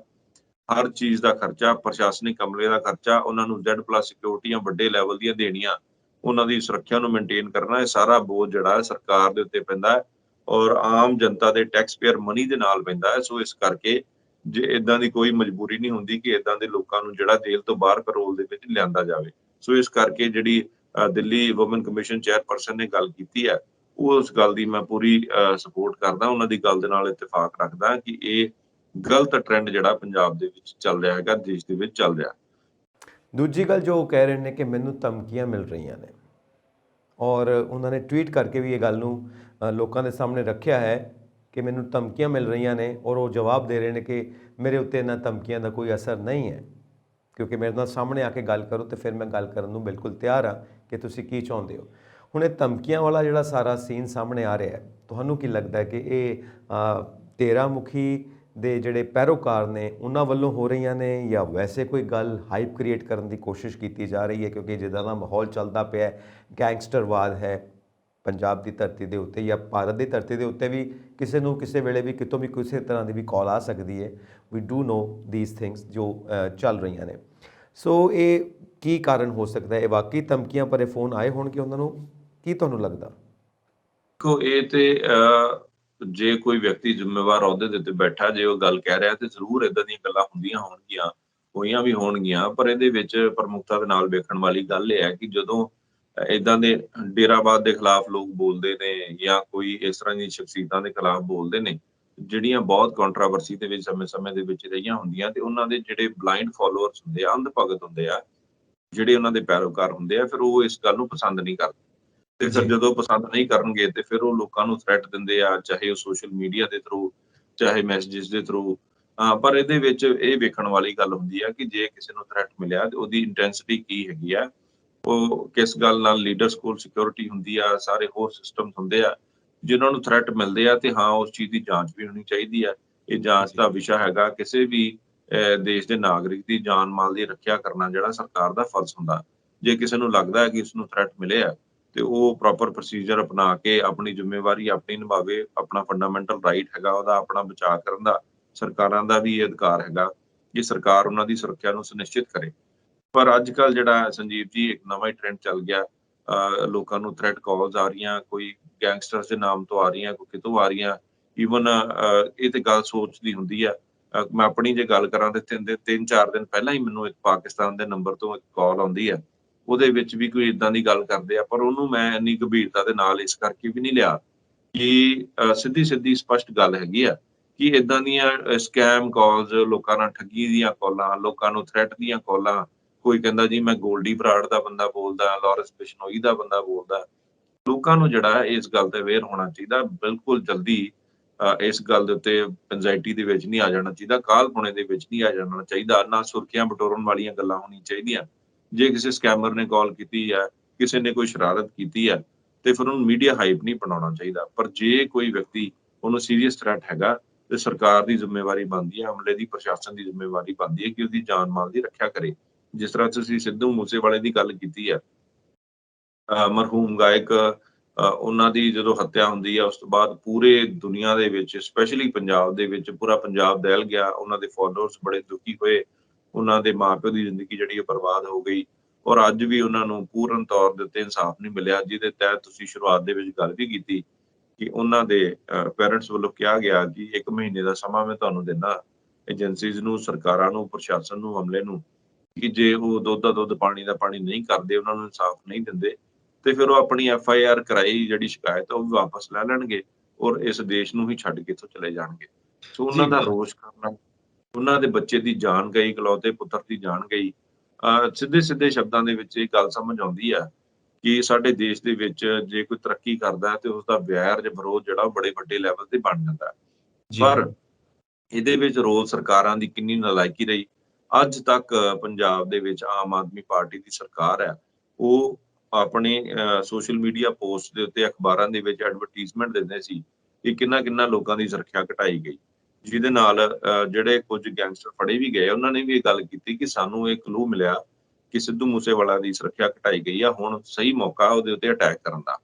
ਹਰ ਚੀਜ਼ ਦਾ ਖਰਚਾ, ਪ੍ਰਸ਼ਾਸਨਿਕ ਅਮਲੇ ਦਾ ਖਰਚਾ, ਉਹਨਾਂ ਨੂੰ Z+ ਸਿਕਿਉਰਿਟੀਆਂ ਵੱਡੇ ਲੈਵਲ ਦੀਆਂ ਦੇਣੀਆਂ, ਉਹਨਾਂ ਦੀ ਸੁਰੱਖਿਆ ਨੂੰ ਮੇਨਟੇਨ ਕਰਨਾ, ਇਹ ਸਾਰਾ ਬੋਝ ਜਿਹੜਾ ਹੈ ਸਰਕਾਰ ਦੇ ਉੱਤੇ ਪੈਂਦਾ ਹੈ ਔਰ ਆਮ ਜਨਤਾ ਦੇ ਟੈਕਸ ਪੇਅਰ ਮਨੀ ਦੇ ਨਾਲ ਪੈਂਦਾ ਹੈ। ਸੋ ਇਸ ਕਰਕੇ ਜੇ ਇਦਾਂ ਦੀ ਕੋਈ ਮਜਬੂਰੀ ਨਹੀਂ ਹੁੰਦੀ ਕਿ ਇਦਾਂ ਦੇ ਲੋਕਾਂ ਨੂੰ ਜਿਹੜਾ ਜੇਲ੍ਹ ਤੋਂ ਬਾਹਰ ਪੈਰੋਲ ਦੇ ਵਿੱਚ ਲਿਆਂਦਾ ਜਾਵੇ। ਸੋ ਇਸ ਕਰਕੇ ਜਿਹੜੀ ਦਿੱਲੀ ਵੂਮਨ ਕਮਿਸ਼ਨ ਚੇਅਰਪਰਸਨ ਨੇ ਗੱਲ ਕੀਤੀ ਹੈ, ਉਸ ਗੱਲ ਦੀ ਮੈਂ ਪੂਰੀ ਸਪੋਰਟ ਕਰਦਾ, ਉਹਨਾਂ ਦੀ ਗੱਲ ਦੇ ਨਾਲ ਇਤਫਾਕ ਰੱਖਦਾ ਕਿ ਇਹ ਗਲਤ ਟ੍ਰੈਂਡ ਜਿਹੜਾ ਪੰਜਾਬ ਦੇ ਵਿੱਚ ਚੱਲ ਰਿਹਾ ਹੈਗਾ, ਦੇਸ਼ ਦੇ ਵਿੱਚ ਚੱਲ ਰਿਹਾ। ਦੂਜੀ ਗੱਲ ਜੋ ਉਹ ਕਹਿ ਰਹੇ ਨੇ ਕਿ ਮੈਨੂੰ ਧਮਕੀਆਂ ਮਿਲ ਰਹੀਆਂ ਨੇ, ਔਰ ਉਹਨਾਂ ਨੇ ਟਵੀਟ ਕਰਕੇ ਵੀ ਇਹ ਗੱਲ ਨੂੰ ਲੋਕਾਂ ਦੇ ਸਾਹਮਣੇ ਰੱਖਿਆ ਹੈ ਕਿ ਮੈਨੂੰ ਧਮਕੀਆਂ ਮਿਲ ਰਹੀਆਂ ਨੇ, ਔਰ ਉਹ ਜਵਾਬ ਦੇ ਰਹੇ ਨੇ ਕਿ ਮੇਰੇ ਉੱਤੇ ਇਹਨਾਂ ਧਮਕੀਆਂ ਦਾ ਕੋਈ ਅਸਰ ਨਹੀਂ ਹੈ, ਕਿਉਂਕਿ ਮੇਰੇ ਨਾਲ ਸਾਹਮਣੇ ਆ ਕੇ ਗੱਲ ਕਰੋ ਤੇ ਫਿਰ ਮੈਂ ਗੱਲ ਕਰਨ ਨੂੰ ਬਿਲਕੁਲ ਤਿਆਰ ਹਾਂ ਕਿ ਤੁਸੀਂ ਕੀ ਚਾਹੁੰਦੇ ਹੋ। ਹੁਣ ਇਹ ਧਮਕੀਆਂ ਵਾਲਾ ਜਿਹੜਾ ਸਾਰਾ ਸੀਨ ਸਾਹਮਣੇ ਆ ਰਿਹਾ ਹੈ, ਤੁਹਾਨੂੰ ਕੀ ਲੱਗਦਾ ਹੈ ਕਿ ਇਹ ਡੇਰਾ ਮੁਖੀ ਦੇ ਜਿਹੜੇ ਪੈਰੋਕਾਰ ਨੇ ਉਹਨਾਂ ਵੱਲੋਂ ਹੋ ਰਹੀਆਂ ਨੇ, ਜਾਂ ਵੈਸੇ ਕੋਈ ਗੱਲ ਹਾਈਪ ਕ੍ਰੀਏਟ ਕਰਨ ਦੀ ਕੋਸ਼ਿਸ਼ ਕੀਤੀ ਜਾ ਰਹੀ ਹੈ? ਕਿਉਂਕਿ ਜਿੱਦਾਂ ਦਾ ਮਾਹੌਲ ਚੱਲਦਾ ਪਿਆ, ਗੈਂਗਸਟਰਵਾਦ ਹੈ ਪੰਜਾਬ ਦੀ ਧਰਤੀ ਦੇ ਉੱਤੇ ਜਾਂ ਭਾਰਤ ਦੀ ਧਰਤੀ ਦੇ ਉੱਤੇ ਵੀ, ਕਿਸੇ ਨੂੰ ਕਿਸੇ ਵੇਲੇ ਵੀ ਕਿਤੋਂ ਵੀ ਕਿਸੇ ਤਰ੍ਹਾਂ ਦੀ ਵੀ ਕਾਲ ਆ ਸਕਦੀ ਹੈ। ਵੀ ਡੂ ਨੋ ਦੀਸ ਥਿੰਗਸ ਜੋ ਚੱਲ ਰਹੀਆਂ ਨੇ। ਸੋ ਇਹ ਕੀ ਕਾਰਨ ਹੋ ਸਕਦਾ ਹੈ? ਇਹ ਵਾਕਈ ਧਮਕੀਆਂ ਭਰੇ ਫੋਨ ਆਏ ਹੋਣਗੇ ਉਹਨਾਂ ਨੂੰ? ਕੀ ਤੁਹਾਨੂੰ ਲੱਗਦਾ? ਦੇਖੋ, ਇਹ ਤੇ ਜੇ ਕੋਈ ਵਿਅਕਤੀ ਜ਼ਿੰਮੇਵਾਰ ਅਹੁਦੇ ਦੇ ਉੱਤੇ ਬੈਠਾ, ਜੇ ਉਹ ਗੱਲ ਕਹਿ ਰਿਹਾ, ਤੇ ਜ਼ਰੂਰ ਇਦਾਂ ਦੀਆਂ ਗੱਲਾਂ ਹੁੰਦੀਆਂ ਹੋਣਗੀਆਂ, ਹੋਈਆਂ ਵੀ ਹੋਣਗੀਆਂ। ਪਰ ਇਹਦੇ ਵਿੱਚ ਪ੍ਰਮੁੱਖਤਾ ਦੇ ਨਾਲ ਵੇਖਣ ਵਾਲੀ ਗੱਲ ਇਹ ਹੈ ਕਿ ਜਦੋਂ ਇਦਾਂ ਦੇ ਡੇਰਾਵਾਦ ਦੇ ਖਿਲਾਫ ਲੋਕ ਬੋਲਦੇ ਨੇ ਜਾਂ ਕੋਈ ਇਸ ਤਰ੍ਹਾਂ ਦੀਆਂ ਸ਼ਖਸੀਅਤਾਂ ਦੇ ਖਿਲਾਫ ਬੋਲਦੇ ਨੇ, ਜਿਹੜੀਆਂ ਬਹੁਤ ਕੰਟਰੋਵਰਸੀ ਦੇ ਵਿੱਚ ਸਮੇਂ ਦੇ ਵਿੱਚ ਰਹੀਆਂ ਹੁੰਦੀਆਂ, ਤੇ ਉਹਨਾਂ ਦੇ ਜਿਹੜੇ ਬਲਾਈਂਡ ਫਾਲੋਅਰਸ ਹੁੰਦੇ ਆ, ਅੰਧ ਭਗਤ ਹੁੰਦੇ ਆ, ਜਿਹੜੇ ਉਹਨਾਂ ਦੇ ਪੈਰੋਕਾਰ ਹੁੰਦੇ ਆ, ਫਿਰ ਉਹ ਇਸ ਗੱਲ ਨੂੰ ਪਸੰਦ ਨਹੀਂ ਕਰਦੇ। ਤੇ ਫਿਰ ਜਦੋਂ ਪਸੰਦ ਨਹੀਂ ਕਰਨਗੇ ਤੇ ਫਿਰ ਉਹ ਲੋਕਾਂ ਨੂੰ ਥ੍ਰੈਟ ਦਿੰਦੇ ਆ, ਚਾਹੇ ਉਹ ਸੋਸ਼ਲ ਮੀਡੀਆ ਦੇ ਥਰੂ, ਚਾਹੇ ਮੈਸੇजेस ਦੇ ਥਰੂ। ਪਰ ਇਹਦੇ ਵਿੱਚ ਇਹ ਵੇਖਣ ਵਾਲੀ ਗੱਲ ਹੁੰਦੀ ਆ ਕਿ ਜੇ ਕਿਸੇ ਨੂੰ ਥ੍ਰੈਟ ਮਿਲਿਆ ਤੇ ਉਹਦੀ ਇੰਟੈਂਸਿਟੀ ਕੀ ਹੈਗੀ ਆ, ਉਹ ਕਿਸ ਗੱਲ ਨਾਲ, ਲੀਡਰਸ ਕੋਲ ਸਿਕਿਉਰਿਟੀ ਹੁੰਦੀ ਆ, ਸਾਰੇ ਹੋਰ ਸਿਸਟਮ ਹੁੰਦੇ ਆ ਜਿਨ੍ਹਾਂ ਨੂੰ ਥ੍ਰੈਟ ਮਿਲਦੇ ਆ, ਤੇ ਹਾਂ ਉਸ ਚੀਜ਼ ਦੀ ਜਾਂਚ ਵੀ ਹੋਣੀ ਚਾਹੀਦੀ ਆ। ਇਹ ਜਾਂਚ ਦਾ ਵਿਸ਼ਾ ਹੈਗਾ। ਕਿਸੇ ਵੀ ਦੇਸ਼ ਦੇ ਨਾਗਰਿਕ ਦੀ ਜਾਨ ਮਾਲ ਦੀ ਰੱਖਿਆ ਕਰਨਾ ਜਿਹੜਾ ਸਰਕਾਰ ਦਾ ਫਰਜ਼ ਹੁੰਦਾ। ਜੇ ਕਿਸੇ ਨੂੰ ਲੱਗਦਾ ਹੈ ਕਿ ਉਸ ਨੂੰ ਥ੍ਰੈਟ ਮਿਲੇ ਆ, ਤੇ ਉਹ ਪ੍ਰੋਪਰ ਪ੍ਰੋਸੀਜਰ ਅਪਣਾ ਕੇ ਆਪਣੀ ਜ਼ਿੰਮੇਵਾਰੀ ਆਪਣੀ ਨਿਭਾਵੇ, ਆਪਣਾ ਫੰਡਾਮੈਂਟਲ ਰਾਈਟ ਹੈਗਾ ਉਹਦਾ ਆਪਣਾ ਬਚਾਅ ਕਰਨ ਦਾ, ਸਰਕਾਰਾਂ ਦਾ ਵੀ ਇਹ ਅਧਿਕਾਰ ਹੈਗਾ ਕਿ ਸਰਕਾਰ ਉਹਨਾਂ ਦੀ ਸੁਰੱਖਿਆ ਨੂੰ ਸੁਨਿਸ਼ਚਿਤ ਕਰੇ। ਪਰ ਅੱਜ ਕੱਲ੍ਹ ਜਿਹੜਾ ਸੰਜੀਵ ਜੀ ਇੱਕ ਨਵਾਂ ਹੀ ਟ੍ਰੈਂਡ ਚੱਲ ਗਿਆ, ਲੋਕਾਂ ਨੂੰ ਥ੍ਰੈਟ ਕਾਲਸ ਆ ਰਹੀਆਂ, ਕੋਈ ਗੈਂਗਸਟਰਸ ਦੇ ਨਾਮ ਤੋਂ ਆ ਰਹੀਆਂ, ਕੋਈ ਕਿਤੋਂ ਆ ਰਹੀਆਂ। ਈਵਨ ਇਹ ਤੇ ਗੱਲ ਸੋਚਦੀ ਹੁੰਦੀ ਆ। ਮੈਂ ਆਪਣੀ ਜੇ ਗੱਲ ਕਰਾਂ ਤੇ 3-4 ਦਿਨ ਪਹਿਲਾਂ ਹੀ ਮੈਨੂੰ ਇੱਕ ਪਾਕਿਸਤਾਨ ਦੇ ਨੰਬਰ ਤੋਂ ਇੱਕ ਕਾਲ ਆਉਂਦੀ ਹੈ। ਉਹਦੇ ਵਿੱਚ ਵੀ ਕੋਈ ਏਦਾਂ ਦੀ ਗੱਲ ਕਰਦੇ ਆ, ਪਰ ਉਹਨੂੰ ਮੈਂ ਇੰਨੀ ਗੰਭੀਰਤਾ ਦੇ ਨਾਲ ਇਸ ਕਰਕੇ ਵੀ ਨਹੀਂ ਲਿਆ ਕਿ ਸਿੱਧੀ ਸਪਸ਼ਟ ਗੱਲ ਹੈਗੀ ਆ ਕਿ ਏਦਾਂ ਦੀਆਂ ਸਕੈਮ ਕਾਲਸ, ਲੋਕਾਂ ਨਾਲ ਠੱਗੀ ਦੀਆਂ ਕਾਲਾਂ, ਲੋਕਾਂ ਨੂੰ ਥ੍ਰੈਟ ਦੀਆਂ ਕਾਲਾਂ। ਕੋਈ ਕਹਿੰਦਾ ਜੀ ਮੈਂ ਗੋਲਡੀ ਬਰਾੜ ਦਾ ਬੰਦਾ ਬੋਲਦਾ, ਲਾਰੈਂਸ ਬਿਸ਼ਨੋਈ ਦਾ ਬੰਦਾ ਬੋਲਦਾ। ਲੋਕਾਂ ਨੂੰ ਜਿਹੜਾ ਹੈ ਇਸ ਗੱਲ ਤੇ ਅਵੇਅਰ ਹੋਣਾ ਚਾਹੀਦਾ। ਬਿਲਕੁਲ ਜਲਦੀ ਇਸ ਗੱਲ ਦੇ ਉੱਤੇ ਐਂਜ਼ਾਇਟੀ ਦੇ ਵਿੱਚ ਨਹੀਂ ਆ ਜਾਣਾ ਚਾਹੀਦਾ, ਕਾਹਲਪੁਣੇ ਦੇ ਵਿੱਚ ਨਹੀਂ ਆ ਜਾਣਾ ਚਾਹੀਦਾ, ਨਾ ਸੁਰਖੀਆਂ ਬਟੋਰਨ ਵਾਲੀਆਂ ਗੱਲਾਂ ਹੋਣੀਆਂ ਚਾਹੀਦੀਆਂ। ਜੇ ਕਿਸੇ ਸਕੈਮਰ ਨੇ ਕਾਲ ਕੀਤੀ ਹੈ, ਕਿਸੇ ਨੇ ਕੋਈ ਸ਼ਰਾਰਤ ਕੀਤੀ ਹੈ, ਤੇ ਫਿਰ ਉਹਨੂੰ ਮੀਡੀਆ ਹਾਈਪ ਨਹੀਂ ਬਣਾਉਣਾ ਚਾਹੀਦਾ। ਪਰ ਜੇ ਕੋਈ ਵਿਅਕਤੀ ਉਹਨੂੰ ਸੀਰੀਅਸ ਥ੍ਰੈਟ ਹੈਗਾ ਤੇ ਸਰਕਾਰ ਦੀ ਜ਼ਿੰਮੇਵਾਰੀ ਬਣਦੀ ਹੈ, ਅਮਲੇ ਦੀ, ਪ੍ਰਸ਼ਾਸਨ ਦੀ ਜ਼ਿੰਮੇਵਾਰੀ ਬਣਦੀ ਹੈ ਕਿ ਉਹਦੀ ਜਾਨ ਮਾਲ ਦੀ ਰੱਖਿਆ ਕਰੇ। ਜਿਸ ਤਰ੍ਹਾਂ ਤੁਸੀਂ ਸਿੱਧੂ ਮੂਸੇਵਾਲੇ ਦੀ ਗੱਲ ਕੀਤੀ ਹੈ, ਮਰਹੂਮ ਗਾਇਕ, ਉਹਨਾਂ ਦੀ ਜਦੋਂ ਹੱਤਿਆ ਹੁੰਦੀ ਹੈ ਉਸ ਤੋਂ ਬਾਅਦ ਪੂਰੇ ਦੁਨੀਆ ਦੇ ਵਿੱਚ, ਸਪੈਸ਼ਲੀ ਪੰਜਾਬ ਦੇ ਵਿੱਚ, ਪੂਰਾ ਪੰਜਾਬ ਦਹਿਲ ਗਿਆ। ਉਹਨਾਂ ਦੇ ਫੋਲੋਅਰਸ ਬੜੇ ਦੁਖੀ ਹੋਏ, ਉਹਨਾਂ ਦੇ ਮਾਂ-ਪਿਓ ਦੀ ਜ਼ਿੰਦਗੀ ਜਿਹੜੀ ਉਹ ਬਰਬਾਦ ਹੋ ਗਈ ਔਰ ਅੱਜ ਵੀ ਉਹਨਾਂ ਨੂੰ ਪੂਰਨ ਤੌਰ ਦੇ ਉੱਤੇ ਇਨਸਾਫ ਨਹੀਂ ਮਿਲਿਆ, ਜਿਹਦੇ ਤਹਿਤ ਤੁਸੀਂ ਸ਼ੁਰੂਆਤ ਦੇ ਵਿੱਚ ਗੱਲ ਵੀ ਕੀਤੀ ਕਿ ਉਹਨਾਂ ਦੇ ਪੇਰੈਂਟਸ ਵੱਲੋਂ ਕਿਹਾ ਗਿਆ ਕਿ 1 ਮਹੀਨੇ ਦਾ ਸਮਾਂ ਮੈਂ ਤੁਹਾਨੂੰ ਦਿੰਦਾ, ਏਜੰਸੀਜ਼ ਨੂੰ, ਸਰਕਾਰਾਂ ਨੂੰ, ਪ੍ਰਸ਼ਾਸਨ ਨੂੰ, ਅਮਲੇ ਨੂੰ, ਕਿ ਜੇ ਉਹ ਦੁੱਧ ਦਾ ਦੁੱਧ, ਪਾਣੀ ਦਾ ਪਾਣੀ ਨਹੀਂ ਕਰਦੇ, ਉਹਨਾਂ ਨੂੰ ਇਨਸਾਫ ਨਹੀਂ ਦਿੰਦੇ, ਤੇ ਫਿਰ ਉਹ ਆਪਣੀ FIR ਕਰਾਈ ਜਿਹੜੀ ਸ਼ਿਕਾਇਤ ਉਹ ਵੀ ਵਾਪਸ ਲੈ ਲੈਣਗੇ ਔਰ ਇਸ ਦੇਸ਼ ਨੂੰ ਹੀ ਛੱਡ ਕੇ ਇੱਥੋਂ ਚਲੇ ਜਾਣਗੇ। ਸੋ ਉਹਨਾਂ ਜੀ ਦਾ ਰੋਸ਼ ਕਰਨਾ, ਉਹਨਾਂ ਦੇ ਬੱਚੇ ਦੀ ਜਾਨ ਗਈ, ਇਕਲੌਤੇ ਪੁੱਤਰ ਦੀ ਜਾਨ ਗਈ। ਸਿੱਧੇ ਸ਼ਬਦਾਂ ਦੇ ਵਿੱਚ ਇਹ ਗੱਲ ਸਮਝ ਆਉਂਦੀ ਆ ਕਿ ਸਾਡੇ ਦੇਸ਼ ਦੇ ਵਿੱਚ ਜੇ ਕੋਈ ਤਰੱਕੀ ਕਰਦਾ ਹੈ ਤੇ ਉਸਦਾ ਵੈਰ ਜਾਂ ਵਿਰੋਧ ਜਿਹੜਾ ਉਹ ਬੜੇ ਵੱਡੇ ਲੈਵਲ ਤੇ ਬਣ ਜਾਂਦਾ ਹੈ। ਜੀ ਪਰ ਇਹਦੇ ਵਿੱਚ ਰੋਲ ਸਰਕਾਰਾਂ ਦੀ ਕਿੰਨੀ ਨਲਾਇਕੀ ਰਹੀ। ਅੱਜ ਤੱਕ ਪੰਜਾਬ ਦੇ ਵਿੱਚ ਆਮ ਆਦਮੀ ਪਾਰਟੀ ਦੀ ਸਰਕਾਰ ਹੈ, ਉਹ ਆਪਣੇ ਸੋਸ਼ਲ ਮੀਡੀਆ ਪੋਸਟ ਦੇ ਉੱਤੇ, ਅਖਬਾਰਾਂ ਦੇ ਵਿੱਚ ਐਡਵਰਟਾਈਜ਼ਮੈਂਟ ਦਿੰਦੇ ਸੀ ਕਿ ਕਿੰਨਾ ਲੋਕਾਂ ਦੀ ਸੁਰੱਖਿਆ ਘਟਾਈ ਗਈ, ਜਿਹਦੇ ਨਾਲ ਜਿਹੜੇ ਕੁਝ ਗੈਂਗਸਟਰ ਫੜੇ ਵੀ ਗਏ, ਉਹਨਾਂ ਨੇ ਵੀ ਇਹ ਗੱਲ ਕੀਤੀ ਕਿ ਸਾਨੂੰ ਇਹ ਕਲੂ ਮਿਲਿਆ ਕਿ ਸਿੱਧੂ ਮੂਸੇਵਾਲਾ ਦੀ ਸੁਰੱਖਿਆ ਘਟਾਈ ਗਈ ਆ, ਹੁਣ ਸਹੀ ਮੌਕਾ ਉਹਦੇ ਉੱਤੇ ਅਟੈਕ ਕਰਨ ਦਾ।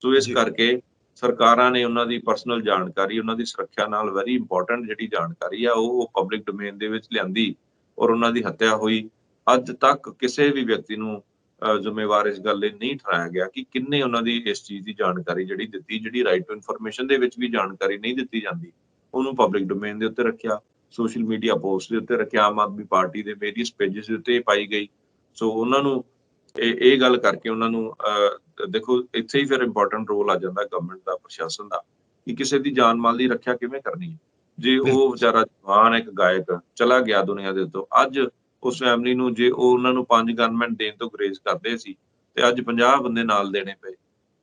ਸੋ ਇਸ ਜੀ ਕਰਕੇ ਸਰਕਾਰਾਂ ਨੇ ਉਹਨਾਂ ਦੀ ਪਰਸਨਲ ਜਾਣਕਾਰੀ, ਉਹਨਾਂ ਦੀ ਸੁਰੱਖਿਆ ਨਾਲ ਵੈਰੀ ਇੰਪੋਰਟੈਂਟ ਜਿਹੜੀ ਜਾਣਕਾਰੀ ਆ ਉਹ ਪਬਲਿਕ ਡੋਮੇਨ ਦੇ ਵਿੱਚ ਲਿਆਂਦੀ ਔਰ ਉਹਨਾਂ ਦੀ ਹੱਤਿਆ ਹੋਈ। ਅੱਜ ਤੱਕ ਕਿਸੇ ਵੀ ਵਿਅਕਤੀ ਨੂੰ ਜ਼ਿੰਮੇਵਾਰ ਇਸ ਗੱਲ ਲਈ ਨਹੀਂ ਠਹਿਰਾਇਆ ਗਿਆ ਕਿ ਕਿੰਨੇ ਉਹਨਾਂ ਦੀ ਇਸ ਚੀਜ਼ ਦੀ ਜਾਣਕਾਰੀ ਜਿਹੜੀ ਦਿੱਤੀ, ਜਿਹੜੀ ਰਾਈਟ ਟੂ ਇਨਫੋਰਮੇਸ਼ਨ ਦੇ ਵਿੱਚ ਵੀ ਜਾਣਕਾਰੀ ਨਹੀਂ ਦਿੱਤੀ ਜਾਂਦੀ, ਉਹਨੂੰ ਪਬਲਿਕ ਡੋਮੇਨ ਦੇ ਉੱਤੇ ਰੱਖਿਆ, ਸੋਸ਼ਲ ਮੀਡੀਆ ਪੋਸਟ ਦੇ ਉੱਤੇ ਰੱਖਿਆ, ਆਮ ਆਦਮੀ ਪਾਰਟੀ ਦੇ ਵੇਰੀਅਸ ਪੇਜਸ ਦੇ ਉੱਤੇ ਪਾਈ ਗਈ। ਸੋ ਉਹਨਾਂ ਨੂੰ ਇਹ ਗੱਲ ਕਰਕੇ ਉਹਨਾਂ ਨੂੰ ਦੇਖੋ ਇੱਥੇ ਹੀ ਫਿਰ ਇੰਪੋਰਟੈਂਟ ਰੋਲ ਆ ਜਾਂਦਾ ਗਵਰਨਮੈਂਟ ਦਾ, ਪ੍ਰਸ਼ਾਸਨ ਦਾ, ਕਿ ਕਿਸੇ ਦੀ ਜਾਨ ਮਾਲ ਦੀ ਰੱਖਿਆ ਕਿਵੇਂ ਕਰਨੀ ਹੈ। ਜੇ ਉਹ ਬਿਲਕੁਲ ਵਿਚਾਰਾ ਜਵਾਨ ਇੱਕ ਗਾਇਕ ਚਲਾ ਗਿਆ ਦੁਨੀਆ ਦੇ ਉੱਤੋਂ, ਅੱਜ ਉਸ ਫੈਮਿਲੀ ਨੂੰ ਜੇ ਉਹ ਉਹਨਾਂ ਨੂੰ 5 ਗਨਮੈਨ ਦੇਣ ਤੋਂ ਗੁਰੇਜ਼ ਕਰਦੇ ਸੀ ਤੇ ਅੱਜ 50 ਬੰਦੇ ਨਾਲ ਦੇਣੇ ਪਏ,